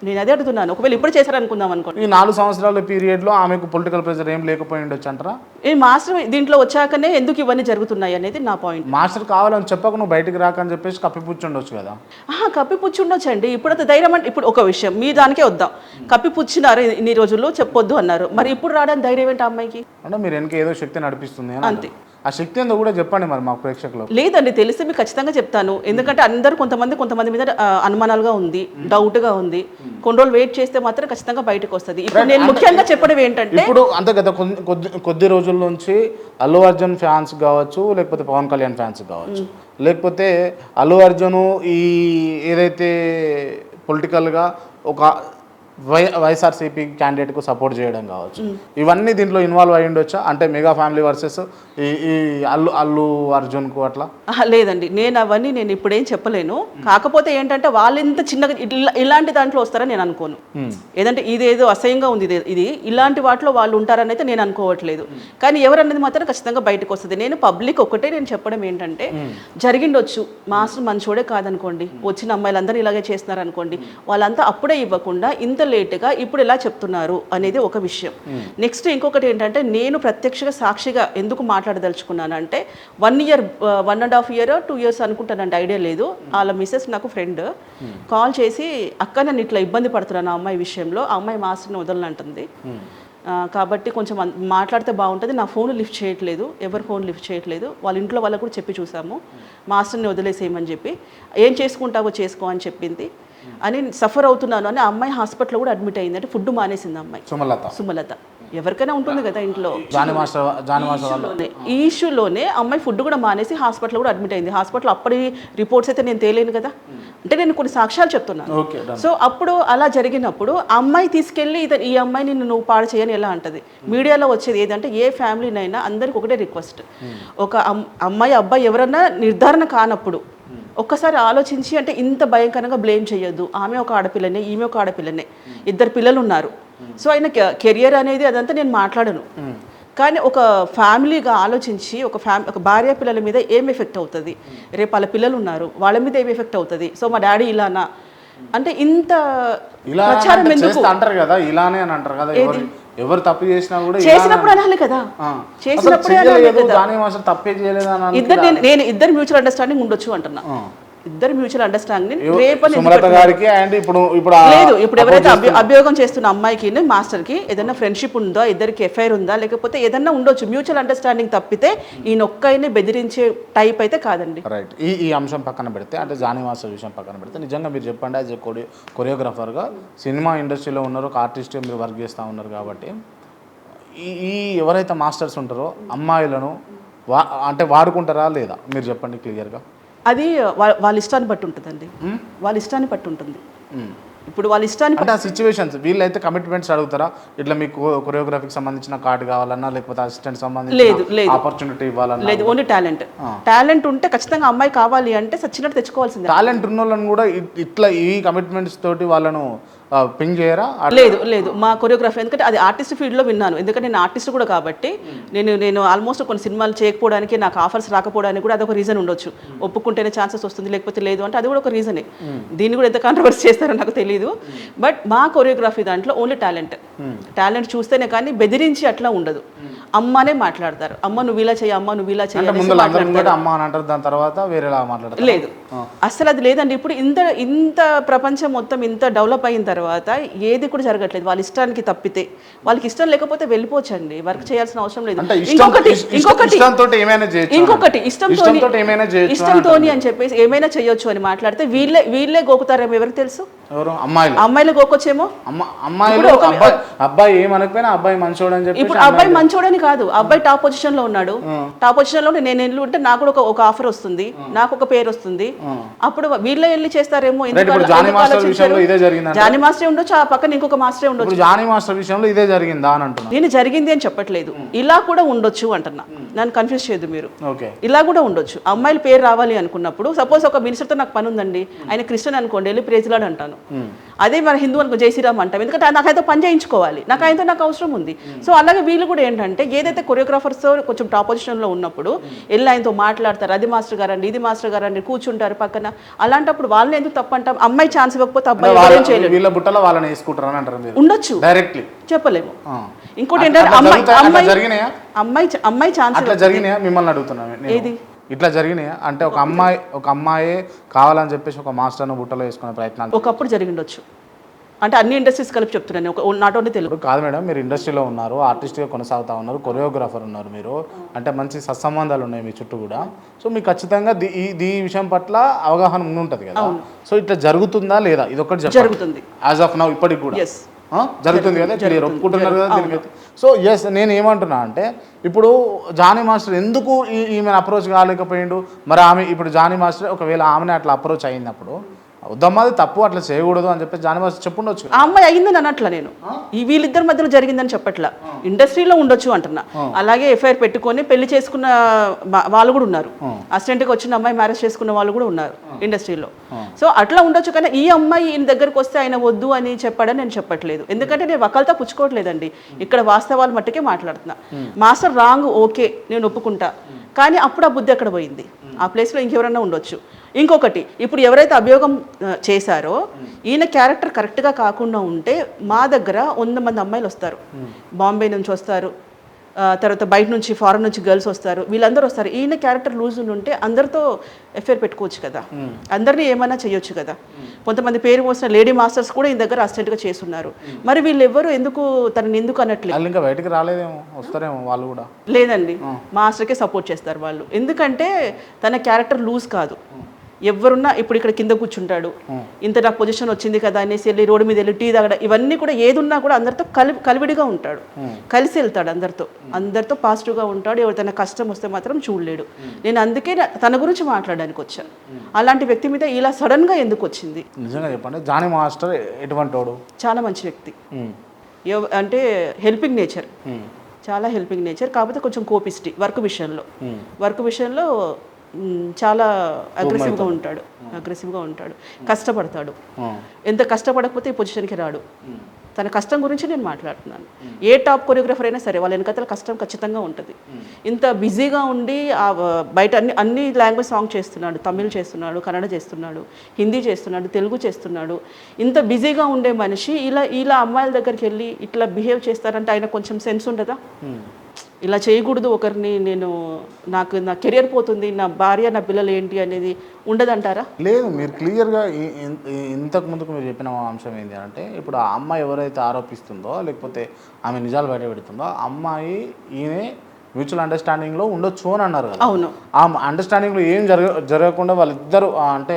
నేను అదే అడుగుతున్నాను. ఒకవేళ ఇప్పుడు చేశారనుకుందాం అనుకోండి, ఈ 4 సంవత్సరాల పీరియడ్లో ఆమెకు పొలిటికల్ ప్రెషర్ ఏం లేకపోయి ఉండొచ్చు అంటారా? ఈ మాస్టర్ దీంట్లో వచ్చాకనే ఎందుకు ఇవన్నీ జరుగుతున్నాయి అనేది నా పాయింట్. మాస్టర్ కావాలని చెప్పక నువ్వు బయటికి రాకని చెప్పేసి కప్పిపుచ్చుండొచ్చు కదా. కప్పిపుచ్చుండొచ్చండి. ఇప్పుడు అంత ధైర్యం అంటే ఇప్పుడు ఒక విషయం మీ దానికే వద్దాం. కప్పిపుచ్చినారు ఇన్ని రోజుల్లో చెప్పొద్దు అన్నారు, మరి ఇప్పుడు రావడానికి ధైర్యం ఏంటి అమ్మాయికి? అంటే మీరు వెనక ఏదో శక్తి నడిపిస్తుంది అంతే. ఆ శక్తి ఏందో కూడా చెప్పండి మరి మాకు ప్రేక్షకులు. లేదండి, తెలిస్తే మీకు ఖచ్చితంగా చెప్తాను. ఎందుకంటే అందరూ కొంతమంది మీద అనుమానాలుగా ఉంది, డౌట్గా ఉంది. కొన్ని రోజులు వెయిట్ చేస్తే మాత్రం ఖచ్చితంగా బయటకు వస్తుంది. ఇప్పుడు నేను ముఖ్యంగా చెప్పడం ఏంటంటే ఇప్పుడు అంతే కదా, కొద్ది రోజుల నుంచి అల్లు అర్జున్ ఫ్యాన్స్ కావచ్చు, లేకపోతే పవన్ కళ్యాణ్ ఫ్యాన్స్ కావచ్చు, లేకపోతే అల్లు అర్జున్ ఈ ఏదైతే పొలిటికల్గా ఒక వైఎస్ఆర్సీపీ క్యాండిడేట్కు సపోర్ట్ చేయడం కావచ్చు, ఇవన్నీ దీంట్లో ఇన్వాల్వ్ అయ్యి ఉండొచ్చా? అంటే మెగా ఫ్యామిలీ వర్సెస్ ఈ అల్లు అర్జున్కు అట్లా? లేదండి, నేను ఇప్పుడేం చెప్పలేను. కాకపోతే ఏంటంటే వాళ్ళు ఇంత చిన్నగా ఇలాంటి దాంట్లో వస్తారని నేను అనుకోను. ఏదంటే ఇదేదో అసహ్యంగా ఉంది ఇది ఇలాంటి వాటిలో వాళ్ళు ఉంటారని అయితే నేను అనుకోవట్లేదు. కానీ ఎవరన్నది మాత్రం ఖచ్చితంగా బయటకు వస్తుంది. నేను పబ్లిక్ ఒకటే నేను చెప్పడం ఏంటంటే జరిగిండొచ్చు, మాస్టర్ మంచోడే కాదనుకోండి, వచ్చిన అమ్మాయిలందరూ ఇలాగే చేస్తున్నారు అనుకోండి, వాళ్ళంతా అప్పుడే ఇవ్వకుండా ఇంత లేటుగా ఇప్పుడు ఎలా చెప్తున్నారు అనేది ఒక విషయం. నెక్స్ట్ ఇంకొకటి ఏంటంటే నేను ప్రత్యక్షంగా సాక్షిగా ఎందుకు మాట్లాడదలుచుకున్నాను అంటే 1 year 1.5 year 2 years అనుకుంటానండి, ఐడియా లేదు. వాళ్ళ మిస్సెస్ నాకు ఫ్రెండ్ కాల్ చేసి అక్క నేను ఇట్లా ఇబ్బంది పడుతున్నాను ఆ అమ్మాయి విషయంలో, ఆ అమ్మాయి మాస్టర్ని వదలనంటుంది, కాబట్టి కొంచెం మాట్లాడితే బాగుంటుంది, నా ఫోన్ లిఫ్ట్ చేయట్లేదు, ఎవరు ఫోన్ లిఫ్ట్ చేయట్లేదు, వాళ్ళ ఇంట్లో వాళ్ళకు కూడా చెప్పి చూసాము మాస్టర్ని వదిలేసేయమని చెప్పి, ఏం చేసుకుంటావో చేసుకో అని చెప్పింది అని సఫర్ అవుతున్నాను అని. ఆ అమ్మాయి హాస్పిటల్లో కూడా అడ్మిట్ అయింది. అంటే ఫుడ్ మానేసింది అమ్మాయి సుమలత. ఎవరికైనా ఉంటుంది కదా ఇంట్లో. ఈ ఇష్యూలోనే అమ్మాయి ఫుడ్ కూడా మానేసి హాస్పిటల్లో కూడా అడ్మిట్ అయింది. హాస్పిటల్ అప్పటి రిపోర్ట్స్ అయితే నేను తేలేను కదా, అంటే నేను కొన్ని సాక్ష్యాలు చెప్తున్నాను. సో అప్పుడు అలా జరిగినప్పుడు అమ్మాయి తీసుకెళ్ళి ఈ అమ్మాయిని నువ్వు పాడు చేయని ఎలా అంటది? మీడియాలో వచ్చేది ఏదంటే ఏ ఫ్యామిలీనైనా అందరికి ఒకటే రిక్వెస్ట్, ఒక అమ్మాయి అబ్బాయి ఎవరన్నా నిర్ధారణ కానప్పుడు ఒక్కసారి ఆలోచించి, అంటే ఇంత భయంకరంగా బ్లేమ్ చేయొద్దు. ఆమె ఒక ఆడపిల్లనే, ఈమె ఒక ఆడపిల్లనే, 2 పిల్లలు ఉన్నారు. సో ఆయన కెరియర్ అనేది అదంతా నేను మాట్లాడను, కానీ ఒక ఫ్యామిలీగా ఆలోచించి ఒక భార్య పిల్లల మీద ఏం ఎఫెక్ట్ అవుతుంది, రేపు వాళ్ళ పిల్లలు ఉన్నారు వాళ్ళ మీద ఏం ఎఫెక్ట్ అవుతుంది, సో మా డాడీ ఇలానా అంటే ఇంత ప్రచారం ఎందుకు అంటారు కదా, ఇలానే అని అంటారు కదా. ఎవరు తప్పు చేసినా కూడా చేసినప్పుడు అనాలి కదా, చేసినప్పుడు తప్పే చేయలేదు. ఇద్దరు మ్యూచువల్ అండర్స్టాండింగ్ ఉండొచ్చు అంటున్నా. ఇద్దరు మ్యూచువల్ అండర్స్టాండింగ్ లేదు. ఇప్పుడు ఎవరైతే అభియోగం చేస్తున్న అమ్మాయికి మాస్టర్ కి ఏదైనా ఫ్రెండ్షిప్ ఉందా, ఇద్దరికి ఎఫ్ఐఆర్ ఉందా, లేకపోతే ఏదైనా ఉండొచ్చు. మ్యూచువల్ అండర్స్టాండింగ్ తప్పితే ఈ నొక్కైని బెదిరించే టైప్ అయితే కాదండి. రైట్. ఈ అంశం పక్కన పెడితే, అంటే జానీ మాస్టర్ విషయం పక్కన పెడితే, నిజంగా మీరు చెప్పండి, యాజ్ ఏ కొరియోగ్రాఫర్గా సినిమా ఇండస్ట్రీలో ఉన్నారు, ఒక ఆర్టిస్ట్ మీరు వర్క్ చేస్తూ ఉన్నారు కాబట్టి, ఈ ఎవరైతే మాస్టర్స్ ఉంటారో అమ్మాయిలను అంటే వాడుకుంటారా లేదా మీరు చెప్పండి క్లియర్గా. అది వాళ్ళ ఇష్టాన్ని బట్టి ఉంటుందండి, వాళ్ళ ఇష్టాన్ని బట్టి ఉంటుంది. ఇప్పుడు వాళ్ళ ఇష్టాన్ని అంటే ఆ సిచ్యువేషన్స్ వీళ్ళైతే కమిట్మెంట్స్ అడుగుతారా, ఇట్లా మీకు కొరియోగ్రఫీకి సంబంధించిన కార్డు కావాలన్నా, లేకపోతే అసిస్టెంట్ సంబంధించిన ఆపర్చునిటీ ఇవ్వాలన్నా? లేదు, ఓన్లీ టాలెంట్ ఉంటే ఖచ్చితంగా అమ్మాయి కావాలి అంటే సచ్చినట్టు తెచ్చుకోవాల్సిందే. టాలెంట్ ఉన్న వాళ్ళని కూడా ఇట్లా ఈ కమిట్మెంట్స్ తోటి వాళ్ళను పింగ్ చేయరా? లేదు మా కొరియోగ్రఫీ, ఎందుకంటే అది ఆర్టిస్ట్ ఫీల్డ్లో విన్నాను. ఎందుకంటే నేను ఆర్టిస్ట్ కూడా కాబట్టి నేను ఆల్మోస్ట్ కొన్ని సినిమాలు చేయకపోవడానికి, నాకు ఆఫర్స్ రాకపోవడానికి కూడా అదొక రీజన్ ఉండొచ్చు. ఒప్పుకుంటేనే ఛాన్సెస్ వస్తుంది, లేకపోతే లేదు అంటే అది కూడా ఒక రీజనే. దీన్ని కూడా ఎంత కాంట్రవర్సీ చేస్తారో నాకు తెలియదు. బట్ మా కొరియోగ్రఫీ దాంట్లో ఓన్లీ టాలెంట్ చూస్తేనే, కానీ బెదిరించి అట్లా ఉండదు. అమ్మనే మాట్లాడతారు, అమ్మ నువ్వు ఇలా చేయి, అమ్మ నువ్వు ఇలా చేయాలి లేదు, అసలు అది లేదండి. ఇప్పుడు ఇంత ప్రపంచం మొత్తం ఇంత డెవలప్ అయిన తర్వాత ఏది కూడా జరగట్లేదు వాళ్ళ ఇష్టానికి తప్పితే. వాళ్ళకి ఇష్టం లేకపోతే వెళ్ళిపోవచ్చండి, వర్క్ చేయాల్సిన అవసరం లేదు. ఇంకొకటి ఇష్టంతోని అని చెప్పేసి ఏమైనా చేయొచ్చు అని మాట్లాడితే వీళ్ళే గోకుతారేమో ఎవరికి తెలుసు. ఎవరు అమ్మాయిలు అమ్మాయిలు గోకొచ్చేమో. అమ్మాయిలు అబ్బాయి ఏమనకపోయినా అబ్బాయి మంచోడు అని చెప్పి ఇప్పుడు అబ్బాయి మంచోడని కాదు, అబ్బాయి టాప్ పొజిషన్ లో ఉన్నాడు, టాప్ పొజిషన్ లో నేను వెళ్ళి ఉంటే నాకు కూడా ఒక ఆఫర్ వస్తుంది, నాకు ఒక పేరు వస్తుంది, అప్పుడు వీళ్ళే వెళ్ళి చేస్తారేమో. జానీ మాస్టర్ విషయంలో ఇదే జరిగింది. జానీ మాస్టరే ఉండొచ్చు, ఆ పక్కన ఇంకొక మాస్టరే ఉండొచ్చు. జానీ మాస్టర్ విషయంలో ఇదే జరిగిందా అని అంటున్నా. నేను జరిగింది అని చెప్పట్లేదు, ఇలా కూడా ఉండొచ్చు అంటున్నా, నన్ను కన్ఫ్యూజ్ చేయదు మీరు. ఇలా కూడా ఉండొచ్చు, అమ్మాయిల పేరు రావాలి అనుకున్నప్పుడు. సపోజ్ ఒక మినిస్టర్తో నాకు పని ఉందండి, ఆయన క్రిస్టియన్ అనుకోండి, వెళ్ళి ప్రేజ్లాడు అంటాను. అదే మన హిందూ అనుకో జై శ్రీరామ్ అంటాం, ఎందుకంటే నాకు ఆయనతో పని చేయించుకోవాలి, నాకు ఆయనతో నాకు అవసరం ఉంది. సో అలాగే వీళ్ళు కూడా ఏంటంటే ఏదైతే కొరియోగ్రాఫర్స్తో కొంచెం టాప్ పొజిషన్లో ఉన్నప్పుడు వెళ్ళి ఆయనతో మాట్లాడతారు, అది మాస్టర్ గారండి, ఇది మాస్టర్ గారండి, కూర్చుంటారు పక్కన. అలాంటిప్పుడు వాళ్ళని ఎందుకు తప్పు అంటాం? అమ్మాయి ఛాన్స్ ఇవ్వకపోతే అబ్బాయి ఏం చేయలేదు, వీళ్ళ బుట్టలో వాళ్ళని వేసుకుంటారు అని అంటారు. ఉండొచ్చు, డైరెక్ట్లీ చెప్పలేము. ఇంకోటి ఏంటంటే అమ్మాయి ఛాన్స్ అట్లా జరిగినాయా మిమ్మల్ని అడుగుతున్నాను. ఏది ఇట్లా జరిగినాయా అంటే ఒక అమ్మాయి కావాలని చెప్పేసి ఒక మాస్టర్ను బుట్టలో వేసుకునే ప్రయత్నాలు ఒకప్పుడు జరిగిండొచ్చు. అంటే అన్ని ఇండస్ట్రీస్ కలిపి చెప్తున్నాను, నాట్ ఓన్లీ తెలుగు కాదు మేడం. మీరు ఇండస్ట్రీలో ఉన్నారు, ఆర్టిస్ట్గా కొనసాగుతూ ఉన్నారు, కొరియోగ్రాఫర్ ఉన్నారు మీరు, అంటే మంచి సత్సంబంధాలు ఉన్నాయి మీ చుట్టూ కూడా. సో మీకు ఖచ్చితంగా ఈ విషయం పట్ల అవగాహన ఉంటుంది కదా. సో ఇట్లా జరుగుతుందా లేదా ఇది ఒకటి జరుగుతుంది యాజ్ ఆఫ్ నౌ ఇప్పటికి కూడా జరుగుతుంది కదా, క్లియర్ ఒప్పుకుంటున్నారు కదా దీనికైతే. సో ఎస్, నేను ఏమంటున్నా అంటే ఇప్పుడు జానీ మాస్టర్ ఎందుకు ఈమెను అప్రోచ్ కాలేకపోయిండు మరి? ఆమె ఇప్పుడు జానీ మాస్టర్ ఒకవేళ ఆమెనే అట్లా అప్రోచ్ అయినప్పుడు వద్దమ్మది తప్పు, అట్లా చేయకూడదు అని చెప్పి జానీ మాస్టర్ చెప్పుండొచ్చు. ఆ అమ్మాయి అయ్యిందని అనట్లా నేను, ఈ వీళ్ళిద్దరి మధ్యలో జరిగిందని చెప్పట్లా, ఇండస్ట్రీలో ఉండొచ్చు అంటున్నా. అలాగే ఎఫ్ఐఆర్ పెట్టుకొని పెళ్లి చేసుకున్న వాళ్ళు కూడా ఉన్నారు, అసిస్టెంట్గా వచ్చిన అమ్మాయి మ్యారేజ్ చేసుకున్న వాళ్ళు కూడా ఉన్నారు ఇండస్ట్రీలో. సో అట్లా ఉండొచ్చు, కానీ ఈ అమ్మాయి ఈయన దగ్గరకు వస్తే ఆయన వద్దు అని చెప్పాడని నేను చెప్పట్లేదు, ఎందుకంటే నేను వకాలతో పుచ్చుకోవట్లేదండి, ఇక్కడ వాస్తవాలు మట్టుకే మాట్లాడుతున్నా. మాస్టర్ రాంగ్ ఓకే, నేను ఒప్పుకుంటా, కానీ అప్పుడు ఆ బుద్ధి ఎక్కడ పోయింది? ఆ ప్లేస్లో ఇంకెవరన్నా ఉండొచ్చు. ఇంకొకటి, ఇప్పుడు ఎవరైతే అభియోగం చేశారో ఈయన క్యారెక్టర్ కరెక్ట్గా కాకుండా ఉంటే మా దగ్గర 100 మంది అమ్మాయిలు వస్తారు, బాంబే నుంచి వస్తారు, తర్వాత బయట నుంచి ఫారెన్ నుంచి గర్ల్స్ వస్తారు, వీళ్ళందరూ వస్తారు. ఈయన క్యారెక్టర్ లూజ్ ఉంటే అందరితో ఎఫ్ఐఆర్ పెట్టుకోవచ్చు కదా, అందరినీ ఏమైనా చేయొచ్చు కదా. కొంతమంది పేరు మోసిన లేడీ మాస్టర్స్ కూడా ఈయన దగ్గర అసిస్టెంట్గా చేస్తున్నారు. మరి వీళ్ళెవ్వరు ఎందుకు తనని ఎందుకు అనట్లేదు? ఇంకా బయటకు రాలేదేమో, వస్తారేమో వాళ్ళు కూడా. లేదండి, మాస్టర్కే సపోర్ట్ చేస్తారు వాళ్ళు, ఎందుకంటే తన క్యారెక్టర్ లూజ్ కాదు. ఎవరున్నా ఇప్పుడు ఇక్కడ కింద కూర్చుంటాడు, ఇంత నాకు పొజిషన్ వచ్చింది కదా అనేసి వెళ్ళి రోడ్డు మీద వెళ్ళి టీ తాగడం, ఇవన్నీ కూడా ఏదున్నా కూడా అందరితో కలివిడిగా ఉంటాడు, కలిసి వెళ్తాడు, అందరితో పాజిటివ్గా ఉంటాడు. ఎవరికైనా కష్టం వస్తే మాత్రం చూడలేడు. నేను అందుకే తన గురించి మాట్లాడడానికి వచ్చాను. అలాంటి వ్యక్తి మీద ఇలా సడన్గా ఎందుకు వచ్చింది? నిజంగా చెప్పండి, జానీ మాస్టర్ ఎటువంటి వాడు? చాలా మంచి వ్యక్తి, అంటే హెల్పింగ్ నేచర్, చాలా హెల్పింగ్ నేచర్. కాకపోతే కొంచెం కోపిస్టి వర్క్ విషయంలో చాలా అగ్రెసివ్గా ఉంటాడు, కష్టపడతాడు. ఎంత కష్టపడకపోతే ఈ పొజిషన్కి రాడు. తన కష్టం గురించి నేను మాట్లాడుతున్నాను. ఏ టాప్ కొరియోగ్రాఫర్ అయినా సరే వాళ్ళ వెనకాల కష్టం ఖచ్చితంగా ఉంటుంది. ఇంత బిజీగా ఉండి బయట అన్ని లాంగ్వేజ్ సాంగ్ చేస్తున్నాడు, తమిళ్ చేస్తున్నాడు, కన్నడ చేస్తున్నాడు, హిందీ చేస్తున్నాడు, తెలుగు చేస్తున్నాడు. ఇంత బిజీగా ఉండే మనిషి ఇలా అమ్మాయిల దగ్గరికి వెళ్ళి ఇట్లా బిహేవ్ చేస్తారంటే ఆయన కొంచెం సెన్స్ ఉండదా? ఇలా చేయకూడదు ఒకరిని, నా కెరియర్ పోతుంది, నా భార్య నా పిల్లలు ఏంటి అనేది ఉండదంటారా? లేదు, మీరు క్లియర్గా ఇంతకు ముందుకు మీరు చెప్పిన అంశం ఏంటి అంటే ఇప్పుడు ఆ అమ్మాయి ఎవరైతే ఆరోపిస్తుందో లేకపోతే ఆమె నిజాలు బయట పెడుతుందో అమ్మాయి ఈయనే మ్యూచువల్ అండర్స్టాండింగ్లో ఉండొచ్చు అని అన్నారు కదా. అవును, ఆ అండర్స్టాండింగ్లో ఏం జరగకుండా వాళ్ళిద్దరు అంటే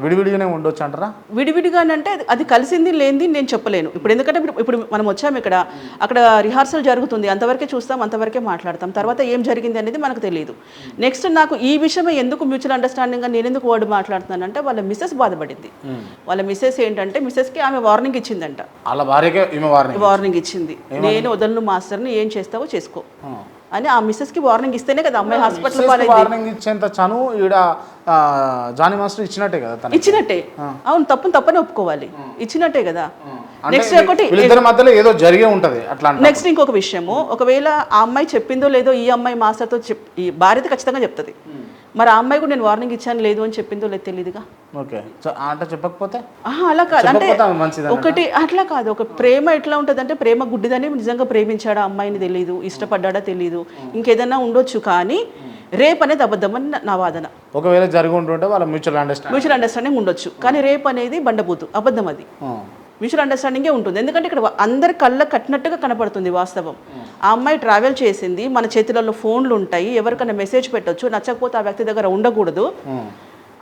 విడివిడిగానే ఉండొచ్చు అంటారా? విడివిడిగా అంటే అది కలిసింది లేనిది నేను చెప్పలేను ఇప్పుడు, ఎందుకంటే ఇప్పుడు మనం వచ్చాము ఇక్కడ, అక్కడ రిహార్సల్ జరుగుతుంది, అంతవరకే చూస్తాం, అంతవరకే మాట్లాడతాం, తర్వాత ఏం జరిగింది అనేది మనకు తెలియదు. నెక్స్ట్ నాకు ఈ విషయమే ఎందుకు మ్యూచువల్ అండర్స్టాండింగ్గా నేను ఎందుకు వర్డ్ మాట్లాడుతున్నానంటే వాళ్ళ మిస్సెస్ బాధపడింది. వాళ్ళ మిస్సెస్ ఏంటంటే మిస్సెస్కి ఆమె వార్నింగ్ ఇచ్చిందంట, వాళ్ళ భార్యకే వార్నింగ్ ఇచ్చింది, నేను వదలను మాస్టర్ని, ఏం చేస్తావో చేసుకో అని ఆ మిస్సెస్కి వార్నింగ్ ఇస్తేనే కదా అమ్మాయి హాస్పిటల్ వార్నింగ్ ఇచ్చేంత చను ఈడ జానీ మాస్టర్ ఇచ్చినట్టే కదా. ఇచ్చినట్టే, అవును, తప్పని ఒప్పుకోవాలి, ఇచ్చినట్టే కదా. నెక్స్ట్ ఒకటి మధ్యలో ఏదో జరిగే ఉంటది అట్లా. నెక్స్ట్ ఇంకొక విషయము, ఒకవేళ ఆ అమ్మాయి చెప్పిందో లేదో ఈ అమ్మాయి మాస్టర్తో ఈ భార్యతో ఖచ్చితంగా చెప్తుంది. మరి ఆ అమ్మాయి కూడా నేను వార్నింగ్ ఇచ్చాను లేదు అని చెప్పిందో లేదు తెలియదుగా. ఓకే, అంటే చెప్పకపోతే అలా కాదు, అంటే ఒకటి అట్లా కాదు. ఒక ప్రేమ ఎట్లా ఉంటుంది అంటే ప్రేమ గుడ్డిదని, నిజంగా ప్రేమించాడా అమ్మాయిని తెలియదు, ఇష్టపడ్డా తెలియదు, ఇంకేదన్నా ఉండొచ్చు, కానీ రేప్ అనేది అబద్ధమని నా వాదన. ఒకవేళ జరిగి ఉంటుంటే వాళ్ళ మ్యూచువల్ అండర్స్టాండింగ్ ఉండొచ్చు, కానీ రేప్ అనేది బండబూతు, అబద్ధం. అది మ్యూచువల్ అండర్స్టాండింగే ఉంటుంది, ఎందుకంటే ఇక్కడ అందరి కళ్ళ కట్టినట్టుగా కనపడుతుంది వాస్తవం. ఆ అమ్మాయి ట్రావెల్ చేసింది, మన చేతులలో ఫోన్లు ఉంటాయి, ఎవరికైనా మెసేజ్ పెట్టొచ్చు, నచ్చకపోతే ఆ వ్యక్తి దగ్గర ఉండకూడదు.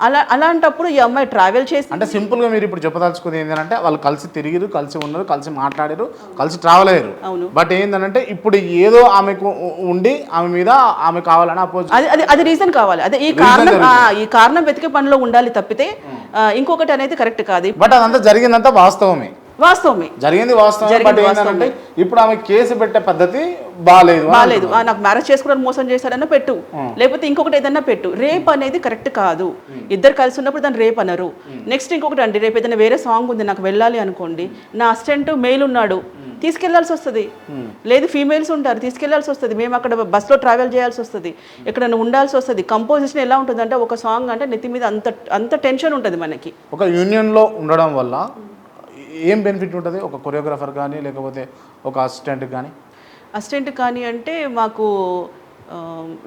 అలాంటప్పుడు ఈ అమ్మాయి ట్రావెల్ చేసి అంటే సింపుల్గా మీరు ఇప్పుడు చెప్పదలుచుకుంది ఏంటంటే వాళ్ళు కలిసి తిరిగిరు, కలిసి ఉన్నారు, కలిసి మాట్లాడారు, కలిసి ట్రావెల్ అయ్యారు. అవును. బట్ ఏంటంటే ఇప్పుడు ఏదో ఆమెకు ఉండి ఆమె మీద ఆమె కావాలని అపోజ్ అది రీజన్ కావాలి. అదే ఈ కారణం వెతికే పనిలో ఉండాలి తప్పితే ఇంకొకటి అనేది కరెక్ట్ కాదు. బట్ అదంతా జరిగిందంతా వాస్తవమే జరిగింది వాస్తవమే. బట్ ఏంటంటే ఇప్పుడు ఆమె కేసు పెట్టే పద్ధతి బాగాలేదు. నాకు మ్యారేజ్ చేసుకోవడానికి మోసం చేశాడన్నా పెట్టు, లేకపోతే ఇంకొకటి ఏదన్నా పెట్టు. రేప్ అనేది కరెక్ట్ కాదు. ఇద్దరు కలిసి ఉన్నప్పుడు దాన్ని రేప్ అనరు. నెక్స్ట్ ఇంకొకటి అండి, రేపు ఏదైనా వేరే సాంగ్ ఉంది నాకు వెళ్ళాలి అనుకోండి, నా అసిస్టెంట్ మెయిల్ ఉన్నాడు, తీసుకెళ్లాల్సి వస్తుంది. లేదు ఫీమేల్స్ ఉంటారు, తీసుకెళ్లాల్సి వస్తుంది. మేము అక్కడ బస్సులో ట్రావెల్ చేయాల్సి వస్తుంది, ఎక్కడైనా ఉండాల్సి వస్తుంది. కంపోజిషన్ ఎలా ఉంటుంది అంటే ఒక సాంగ్ అంటే నెత్తి మీద అంత టెన్షన్ ఉంటుంది మనకి. ఒక యూనియన్లో ఉండడం వల్ల ఏం బెనిఫిట్ ఉంటుంది ఒక కొరియోగ్రాఫర్ కానీ లేకపోతే ఒక అసిస్టెంట్ కానీ అంటే మాకు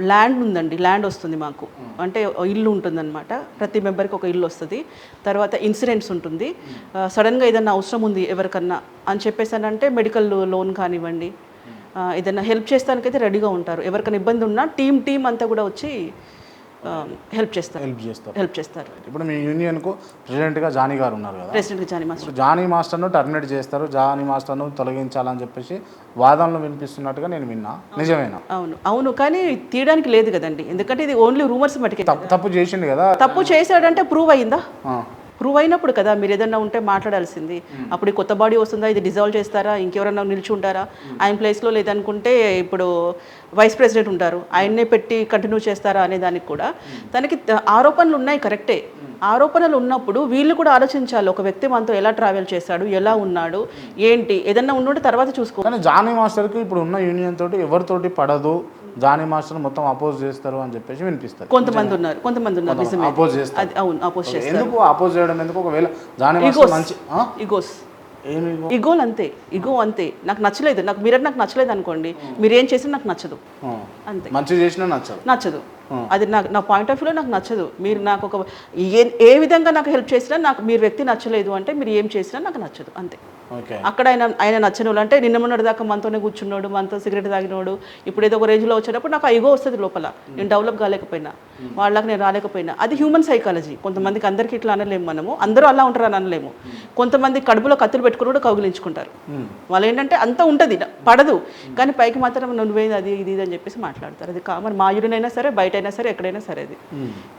ల్యాండ్ ఉందండి, ల్యాండ్ వస్తుంది మాకు. అంటే ఇల్లు ఉంటుందన్నమాట, ప్రతి మెంబర్కి ఒక ఇల్లు వస్తుంది. తర్వాత ఇన్సూరెన్స్ ఉంటుంది. సడన్గా ఏదైనా అవసరం ఉంది ఎవరికన్నా అని చెప్పేసానంటే మెడికల్ లోన్ కానివ్వండి, ఏదైనా హెల్ప్ చేస్తానికైతే రెడీగా ఉంటారు. ఎవరికైనా ఇబ్బంది ఉన్నా టీం అంతా కూడా వచ్చి హెల్ప్ చేస్తారు. ఇప్పుడు మీ యూనియన్కు ప్రెసిడెంట్గా జానీ గారు ఉన్నారు కదా, ప్రెసిడెంట్ జానీ మాస్టర్. జానీ మాస్టర్ను టర్మినేట్ చేస్తారు, జానీ మాస్టర్ను తొలగించాలని చెప్పేసి వాదనలు వినిపిస్తున్నట్టుగా నేను విన్నా, నిజమేనా? అవును కానీ తీయడానికి లేదు కదండి, ఎందుకంటే ఇది ఓన్లీ రూమర్స్ మటుకే. తప్పు చేసిండు కదా, తప్పు చేశాడంటే ప్రూవ్ అయిందా? ప్రూవ్ అయినప్పుడు కదా మీరు ఏదన్నా ఉంటే మాట్లాడాల్సింది. అప్పుడు కొత్త బాడీ వస్తుందా, ఇది డిజాల్వ్ చేస్తారా, ఇంకెవరన్నా నిల్చుంటారా ఆయన ప్లేస్లో? లేదనుకుంటే ఇప్పుడు వైస్ ప్రెసిడెంట్ ఉంటారు, ఆయన్నే పెట్టి కంటిన్యూ చేస్తారా అనే దానికి కూడా తనకి ఆరోపణలు ఉన్నాయి, కరెక్టే. ఆరోపణలు ఉన్నప్పుడు వీళ్ళు కూడా ఆలోచించాలి, ఒక వ్యక్తి మనతో ఎలా ట్రావెల్ చేశాడు, ఎలా ఉన్నాడు, ఏంటి, ఏదన్నా ఉంటే తర్వాత చూసుకో. కానీ జానీ మాస్టర్కి ఇప్పుడు ఉన్న యూనియన్ తోటి ఎవరితోటి పడదు, జానీ మాస్టర్ మొత్తం అపోజ్ చేస్తారు అని చెప్పేసి వినిపిస్తారు. కొంతమంది ఉన్నారు అపోజ్ చేస్తారు. అవును, అపోజ్ చేస్తారు. ఎందుకు అపోజ్ చేయడం ఎందుకు? ఒకవేళ జానీ మాస్టర్ మంచి ఇగోలు అంతే, ఇగో అంతే. నాకు నచ్చలేదు, నాకు నచ్చలేదు అనుకోండి, మీరు ఏం చేసినా నాకు నచ్చదు, అంతే. మంచి చేసినా నచ్చదు. అది నా పాయింట్ ఆఫ్ వ్యూలో నాకు నచ్చదు. మీరు నాకు ఒక ఏ విధంగా నాకు హెల్ప్ చేసినా, నాకు మీరు వ్యక్తి నచ్చలేదు అంటే మీరు ఏం చేసినా నాకు నచ్చదు, అంతే. అక్కడ ఆయన నచ్చని వాళ్ళు అంటే నిన్న మొన్నటి దాకా మనతోనే కూర్చున్నాడు, మనతో సిగరెట్ తాగినోడు, ఇప్పుడు ఏదో ఒక రేంజ్లో వచ్చేటప్పుడు నాకు ఇగో వస్తుంది లోపల. నేను డెవలప్ కాలేకపోయినా, వాళ్ళకి నేను రాలేకపోయినా, అది హ్యూమన్ సైకాలజీ. కొంతమందికి అందరికీ ఇట్లా అనలేము మనము, అందరూ అలా ఉంటారు అని అనలేము. కొంతమంది కడుపులో కత్తులు పెట్టుకుని కూడా కౌగిలించుకుంటారు. వాళ్ళు ఏంటంటే అంత ఉంటుంది, పడదు, కానీ పైకి మాత్రం నువ్వేది అది ఇది అని చెప్పేసి మాట్లాడతారు. అది కామన్, మా యూనియన్ అయినా సరే, బయట అయినా సరే, ఎక్కడైనా సరే అది.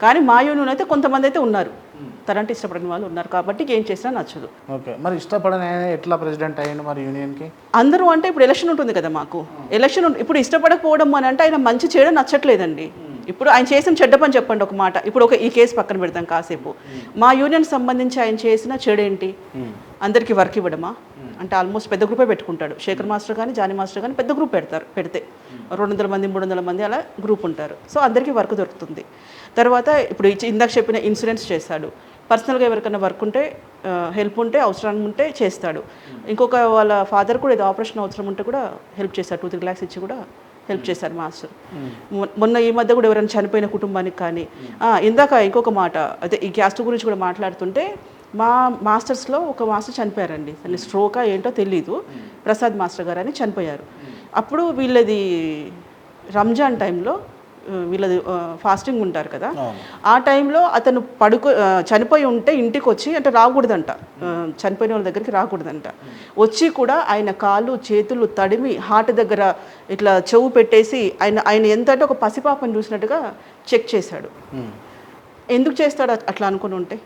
కానీ మా యూనియన్ అయితే కొంతమంది అయితే ఉన్నారు, తనంటే ఇష్టపడిన వాళ్ళు ఉన్నారు, కాబట్టి ఏం చేసినా నచ్చదు. ఓకే, మరి ఇష్టపడని ఎట్లా ప్రెసిడెంట్ అయ్యిండు మరి యూనియన్కి? అందరూ అంటే ఇప్పుడు ఎలక్షన్ ఉంటుంది కదా మాకు, ఎలక్షన్ ఇప్పుడు ఇష్టపడకపోవడం అని అంటే ఆయన మంచి చేయడం నచ్చట్లేదండి. ఇప్పుడు ఆయన చేసిన చెడ్డ పని చెప్పండి ఒక మాట. ఇప్పుడు ఈ కేసు పక్కన పెడతాం కాసేపు. మా యూనియన్ సంబంధించి ఆయన చేసిన చెడేంటి? అందరికీ వర్క్ ఇవ్వడమా? అంటే ఆల్మోస్ట్ పెద్ద గ్రూపే పెట్టుకుంటాడు. శేఖర్ మాస్టర్ కానీ జానీ మాస్టర్ కానీ పెద్ద గ్రూప్ పెడితే 200 మంది 300 మంది అలా గ్రూప్ ఉంటారు. సో అందరికీ వర్క్ దొరుకుతుంది. తర్వాత ఇప్పుడు ఇందాక చెప్పిన ఇన్సూరెన్స్ చేస్తాడు. పర్సనల్గా ఎవరికైనా వర్క్ ఉంటే, హెల్ప్ ఉంటే, అవసరం ఉంటే చేస్తాడు. ఇంకొక వాళ్ళ ఫాదర్ కూడా ఏదో ఆపరేషన్ అవసరం ఉంటే కూడా హెల్ప్ చేస్తాడు. 2-3 lakhs ఇచ్చి కూడా హెల్ప్ చేశారు మాస్టర్. మొన్న ఈ మధ్య కూడా ఎవరైనా చనిపోయిన కుటుంబానికి కానీ, ఇందాక ఇంకొక మాట అదే ఈ క్యాస్ట్ గురించి కూడా మాట్లాడుతుంటే, మా మాస్టర్స్లో ఒక మాస్టర్ చనిపోయారండి. తన స్ట్రోకా ఏంటో తెలీదు, ప్రసాద్ మాస్టర్ గారు అని చనిపోయారు. అప్పుడు వీళ్ళది రంజాన్ టైంలో వీళ్ళది ఫాస్టింగ్ ఉంటారు కదా, ఆ టైంలో అతను చనిపోయి ఉంటే ఇంటికి వచ్చి, అంటే రాకూడదంట, చనిపోయిన వాళ్ళ దగ్గరికి రాకూడదంట, వచ్చి కూడా ఆయన కాళ్ళు చేతులు తడిమి హార్ట్ దగ్గర ఇట్లా చెవు పెట్టేసి ఆయన ఎంత అంటే ఒక పసిపాపని చూసినట్టుగా చెక్ చేశాడు. ఎందుకు చేస్తాడు అట్లా అనుకుని ఉంటే?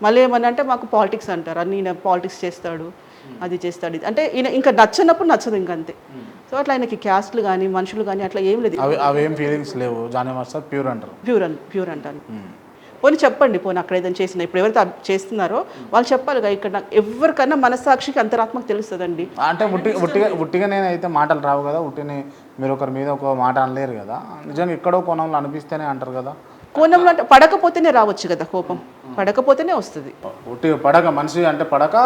మళ్ళీ ఏమన్నా అంటే మాకు పాలిటిక్స్ అంటారు, అన్నీ ఈయన పాలిటిక్స్ చేస్తాడు, అది చేస్తాడు, అంటే ఈయన ఇంకా నచ్చనప్పుడు నచ్చదు ఇంకంతే. సో అట్లా ఆయనకి క్యాస్ట్లు కానీ మనుషులు కానీ అట్లా ఏం లేదు, అవేం ఫీలింగ్స్ లేవు. జానీ మాస్టర్ ప్యూర్ అంటారు. ప్యూర్ అంటాను. పోనీ చెప్పండి, పోనీ అక్కడ ఏదైనా చేసిన, ఇప్పుడు ఎవరైతే చేస్తున్నారో వాళ్ళు చెప్పాలిగా. ఇక్కడ ఎవరికన్నా మనస్సాక్షికి అంతరాత్మకు తెలుస్తుందండి. అంటే ఉట్టిగా నేనైతే మాటలు రావు కదా, ఉట్టిని మీరు ఒకరి మీద ఒక మాట అనలేరు కదా, నిజంగా ఎక్కడో కోణంలో అనిపిస్తేనే అంటారు కదా. కోణంలో అంటే పడకపోతేనే రావచ్చు కదా కోపం, పడకపోతేనే వస్తుంది. పడక మనిషి అంటే పడక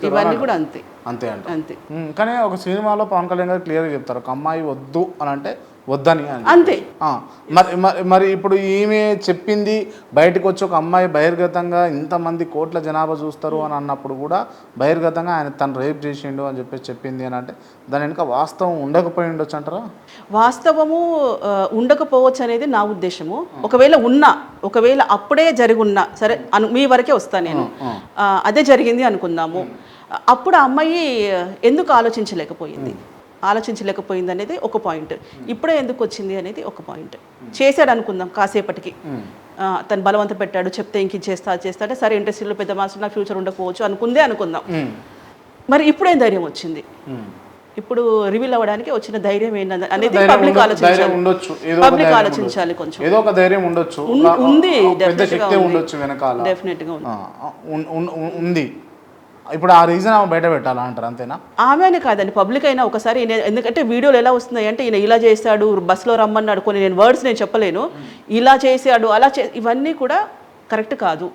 ఇవన్నీ కూడా అంతే అంతే. కానీ ఒక సినిమాలో పవన్ కళ్యాణ్ గారు క్లియర్గా చెప్తారు, ఒక అమ్మాయి వద్దు అని అంటే వద్దని అని. అంతే. ఆ, మరి మరి మరి ఇప్పుడు ఈమె చెప్పింది బయటకు వచ్చి ఒక అమ్మాయి బహిర్గతంగా ఇంతమంది కోట్ల జనాభా చూస్తారు అని అన్నప్పుడు కూడా బహిర్గతంగా ఆయన తను రేప్ చేసిండు అని చెప్పేసి చెప్పింది అని అంటే దాని వెనుక వాస్తవం ఉండకపోయి ఉండొచ్చు అంటారా? వాస్తవము ఉండకపోవచ్చు అనేది నా ఉద్దేశము. ఒకవేళ అప్పుడే జరిగి ఉన్నా సరే మీ వరకే వస్తాను నేను, అదే జరిగింది అనుకుందాము. అప్పుడు ఆ అమ్మాయి ఎందుకు ఆలోచించలేకపోయింది అనేది ఒక పాయింట్. ఇప్పుడే ఎందుకు వచ్చింది అనేది ఒక పాయింట్. చేశాడు అనుకుందాం కాసేపటికి, తను బలవంత పెట్టాడు, చెప్తే ఇంక చేస్తా అంటే సరే ఇండస్ట్రీలో పెద్ద మాస్టర్ నా ఫ్యూచర్ ఉండకపోవచ్చు అనుకుందాం. మరి ఇప్పుడేం ధైర్యం వచ్చింది? ఇప్పుడు రివీల్ అవ్వడానికి వచ్చిన ధైర్యం ఏంటంటే అనేది పబ్లిక్ ఆలోచించాలి. కొంచెం ఏదో ఒక ధైర్యం ఉండొచ్చు, ఉంది, డెఫినెట్ గా ఉంది. ఇప్పుడు ఆ రీజన్ ఆమె బయట పెట్టాలా అంటారు, అంతేనా? ఆమె అని కాదండి, పబ్లిక్ అయినా ఒకసారి. ఎందుకంటే వీడియోలు ఎలా వస్తున్నాయి అంటే ఈయన ఇలా చేశాడు, బస్సులో రమ్మన్నాడు, కొన్ని వర్డ్స్ నేను చెప్పలేను, ఇలా చేశాడు, ఇవన్నీ కూడా కరెక్ట్ కాదు.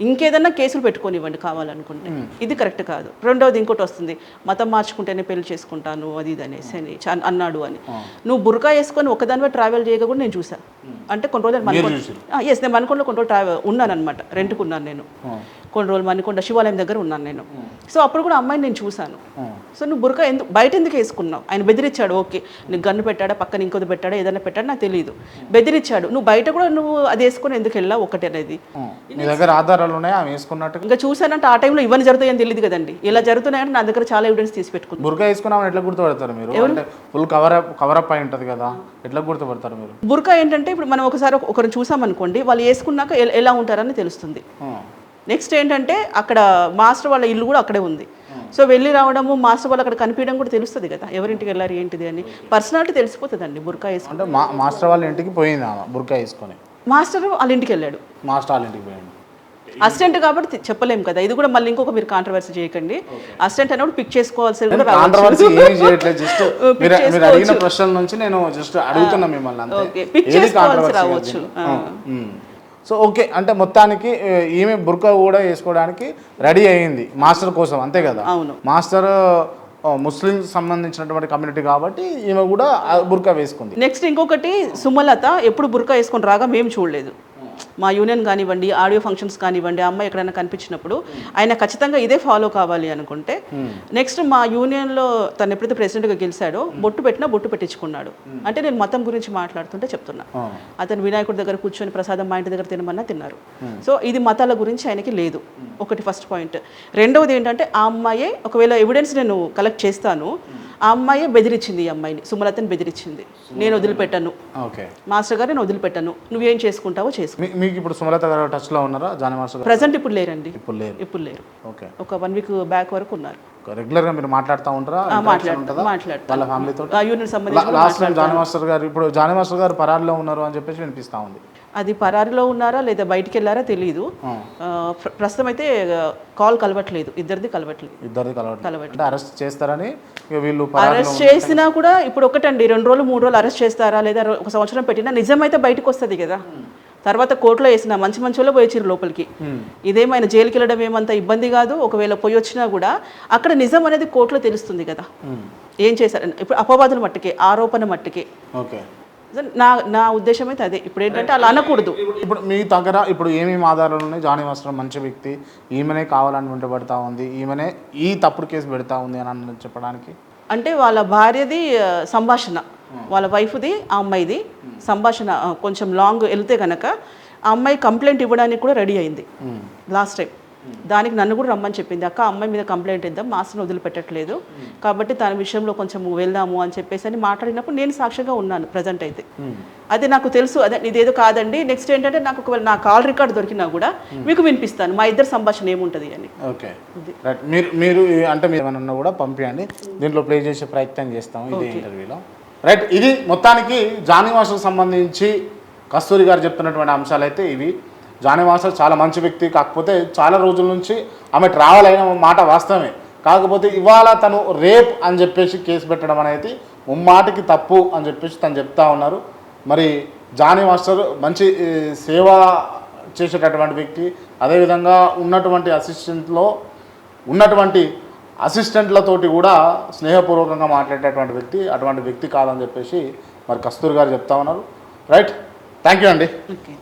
ఇంకేదన్నా కేసులు పెట్టుకోనివ్వండి కావాలనుకుంటే, ఇది కరెక్ట్ కాదు. రెండవది ఇంకోటి వస్తుంది, మతం మార్చుకుంటేనే పెళ్లి చేసుకుంటాను అది ఇది అనేసి అన్నాడు అని. నువ్వు బుర్కా వేసుకొని ఒకదానివే ట్రావెల్ చేయగా కూడా నేను చూసాను. అంటే కొన్ని రోజులు నేను మణికొండలో కొన్ని రోజులు ఉన్నాను అనమాట, రెంట్కు ఉన్నాను నేను కొన్ని రోజులు మణికొండ శివాలయం దగ్గర ఉన్నాను నేను. సో అప్పుడు కూడా అమ్మాయిని నేను చూశాను. సో నువ్వు బుర్కా బయట ఎందుకు వేసుకున్నావు? ఆయన బెదిరించాడు, ఓకే నీకు గన్ను పెట్టాడా, పక్కన ఇంకోది పెట్టాడా, ఏదైనా పెట్టాడా నాకు తెలియదు, బెదిరించాడు. నువ్వు బయట కూడా నువ్వు అది వేసుకొని ఎందుకు వెళ్ళావు ఒకటి అనేది. ఇంకా చూసానంటే ఆ టైంలో ఇవన్నీ జరుగుతాయని తెలియదు కదండి. ఇలా జరుగుతున్నాయంటే నా దగ్గర చాలా ఎవిడెన్స్ తీసి పెట్టుకున్నాను. బుర్కా వేసుకున్నామని ఎట్లా గుర్తుపడతారు మీరు? ఫుల్ కవరప్ అయి ఉంటుంది కదా, ఎట్లా గుర్తుపడతారు మీరు? బుర్కా ఏంటంటే ఇప్పుడు మనం ఒకసారి ఒకరిని చూసామనుకోండి, వాళ్ళు వేసుకున్నాక ఎలా ఉంటారని తెలుస్తుంది. నెక్స్ట్ ఏంటంటే అక్కడ మాస్టర్ వాళ్ళ ఇల్లు కూడా అక్కడే ఉంది. సో వెళ్ళి రావడము, మాస్టర్ వాళ్ళు అక్కడ కనిపించడం కూడా తెలుస్తుంది కదా, ఎవరింటికి వెళ్ళారు ఏంటిది అని పర్సనాలిటీ తెలిసిపోతుందండి బుర్కా వేసుకుంటే. మాస్టర్ వాళ్ళ ఇంటికి పోయింది బుర్కా వేసుకొని, మాస్టర్ వాళ్ళ ఇంటికి వెళ్ళాడు, మాస్టర్ వాళ్ళ ఇంటికి పోయింది. అసిస్టెంట్ కాబట్టి చెప్పలేము కదా, ఇది కూడా మళ్ళీ ఇంకొక మీరు కాంట్రవర్సీ చేయకండి. అసిస్టెంట్ అన్నప్పుడు పిక్ చేసుకోవాల్సి రావచ్చు. సో ఓకే, అంటే మొత్తానికి ఈమె బుర్కా కూడా వేసుకోవడానికి రెడీ అయ్యింది మాస్టర్ కోసం, అంతే కదా? అవును. మాస్టర్ ముస్లిం సంబంధించినటువంటి కమ్యూనిటీ కాబట్టి ఈమె కూడా బుర్కా వేసుకుంది. నెక్స్ట్ ఇంకొకటి, సుమలత ఎప్పుడు బుర్కా వేసుకొని రాగా మేము చూడలేదు. మా యూనియన్ కానివ్వండి, ఆడియో ఫంక్షన్స్ కానివ్వండి, ఆ అమ్మాయి ఎక్కడైనా కనిపించినప్పుడు ఆయన ఖచ్చితంగా ఇదే ఫాలో కావాలి అనుకుంటే, నెక్స్ట్ మా యూనియన్లో తను ఎప్పుడైతే ప్రెసిడెంట్గా గెలిచాడో బొట్టు పెట్టించుకున్నాడు. అంటే నేను మతం గురించి మాట్లాడుతుంటే చెప్తున్నా, అతను వినాయకుడి దగ్గర కూర్చొని ప్రసాదం మా ఇంటి దగ్గర తినమన్నా తిన్నారు. సో ఇది మతాల గురించి ఆయనకి లేదు, ఒకటి ఫస్ట్ పాయింట్. రెండవది ఏంటంటే ఆ అమ్మాయి, ఒకవేళ ఎవిడెన్స్ నేను కలెక్ట్ చేస్తాను, ఆ అమ్మాయి బెదిరించింది, ఈ అమ్మాయిని సుమలతని బెదిరించింది, నేను వదిలిపెట్టాను మాస్టర్ గారు, నేను వదిలిపెట్టాను, నువ్వేం చేసుకుంటావో చేసుకో. మీకు ఇప్పుడు సుమలత గారు టచ్ లో ఉన్నారా? జానీ మాస్టర్ గారు ప్రెసెంట్ ఇప్పుడు లేరండి, ఇప్పుడు లేరు. ఓకే, ఒక 1 వీక్ బ్యాక్ వరకు ఉన్నారు. రెగ్యులర్ గా మీరు మాట్లాడుతూ ఉంటారా? వాళ్ళ ఫ్యామిలీతో. లాస్ట్ టైం జానీ మాస్టర్ గారు, ఇప్పుడు జానీ మాస్టర్ గారు పరారిలో ఉన్నారు అని చెప్పేసి వినిపిస్తా ఉంది. అది పరారిలో ఉన్నారా లేదా బయటికి వెళ్ళారా తెలియదు. ప్రస్తుతం అయితే కాల్ కలవట్లేదు, ఇద్దరిది కలవట్లేదు. అరెస్ట్ చేస్తారని వీళ్ళు అరెస్ట్ చేసినా కూడా ఇప్పుడు ఒకటండి, 2 రోజులు 3 రోజులు అరెస్ట్ చేస్తారా లేదా 1 సంవత్సరం పెట్టినా నిజమైతే బయటకు వస్తుంది కదా. తర్వాత కోర్టులో వేసిన మంచి వాళ్ళు పోయొచ్చారు లోపలికి. ఇదేమైనా జైలుకి వెళ్ళడం ఏమంత ఇబ్బంది కాదు. ఒకవేళ పోయి వచ్చినా కూడా అక్కడ నిజం అనేది కోర్టులో తెలుస్తుంది కదా, ఏం చేశారు. ఇప్పుడు అపవాదుల మట్టుకే, ఆరోపణ మట్టుకే. నా ఉద్దేశం అయితే అదే. ఇప్పుడు ఏంటంటే అలా అనకూడదు. ఇప్పుడు మీ దగ్గర ఇప్పుడు ఏమేమి ఆధారాలు ఉన్నాయి? జానీ మాస్టర్ మంచి వ్యక్తి, ఈమెనే కావాలని వెంటబడతా ఉంది, ఈమెనే ఈ తప్పుడు కేసు పెడతా ఉంది అని చెప్పడానికి అంటే వాళ్ళ భార్యది సంభాషణ, వాళ్ళ వైఫ్ది, ఆ అమ్మాయిది సంభాషణ కొంచెం లాంగ్ వెళ్తే కనుక ఆ అమ్మాయి కంప్లైంట్ ఇవ్వడానికి కూడా రెడీ అయింది లాస్ట్ టైం. దానికి నన్ను కూడా రమ్మని చెప్పింది, అక్క అమ్మాయి మీద కంప్లైంట్ ఇద్దాం, మాస్టర్ని వదిలిపెట్టట్లేదు కాబట్టి తన విషయంలో కొంచెం వెళ్దాము అని చెప్పేసి అని మాట్లాడినప్పుడు నేను సాక్షిగా ఉన్నాను ప్రజెంట్ అయితే. అది నాకు తెలుసు, అదే ఇదేదో కాదండి. నెక్స్ట్ ఏంటంటే నాకు ఒకవేళ నా కాల్ రికార్డ్ దొరికినా కూడా మీకు వినిపిస్తాను మా ఇద్దరు సంభాషణ ఏముంటుంది అని. ఓకే, మీరు అంటే మీరు ఏమన్నా కూడా పంపించండి, దీంట్లో ప్లే చేసే ప్రయత్నం చేస్తాం ఇదే ఇంటర్వ్యూలో. రైట్, ఇది మొత్తానికి జానీ మాస్టర్కి సంబంధించి కస్తూరి గారు చెప్తున్నటువంటి అంశాలు అయితే ఇవి. జానీ మాస్టర్ చాలా మంచి వ్యక్తి, కాకపోతే చాలా రోజుల నుంచి ఆమె ట్రావెల్ అయిన మాట వాస్తవమే. కాకపోతే ఇవాళ తను రేప్ అని చెప్పేసి కేసు పెట్టడం అనేది ముమ్మాటికి తప్పు అని చెప్పేసి తను చెప్తా ఉన్నారు. మరి జానీ మాస్టర్ మంచి సేవ చేసేటటువంటి వ్యక్తి, అదేవిధంగా ఉన్నటువంటి అసిస్టెంట్లతోటి కూడా స్నేహపూర్వకంగా మాట్లాడేటటువంటి వ్యక్తి, అటువంటి వ్యక్తి కాదని చెప్పేసి మరి కస్తూరి గారు చెప్తా ఉన్నారు. రైట్, థ్యాంక్ యూ అండి. ఓకే.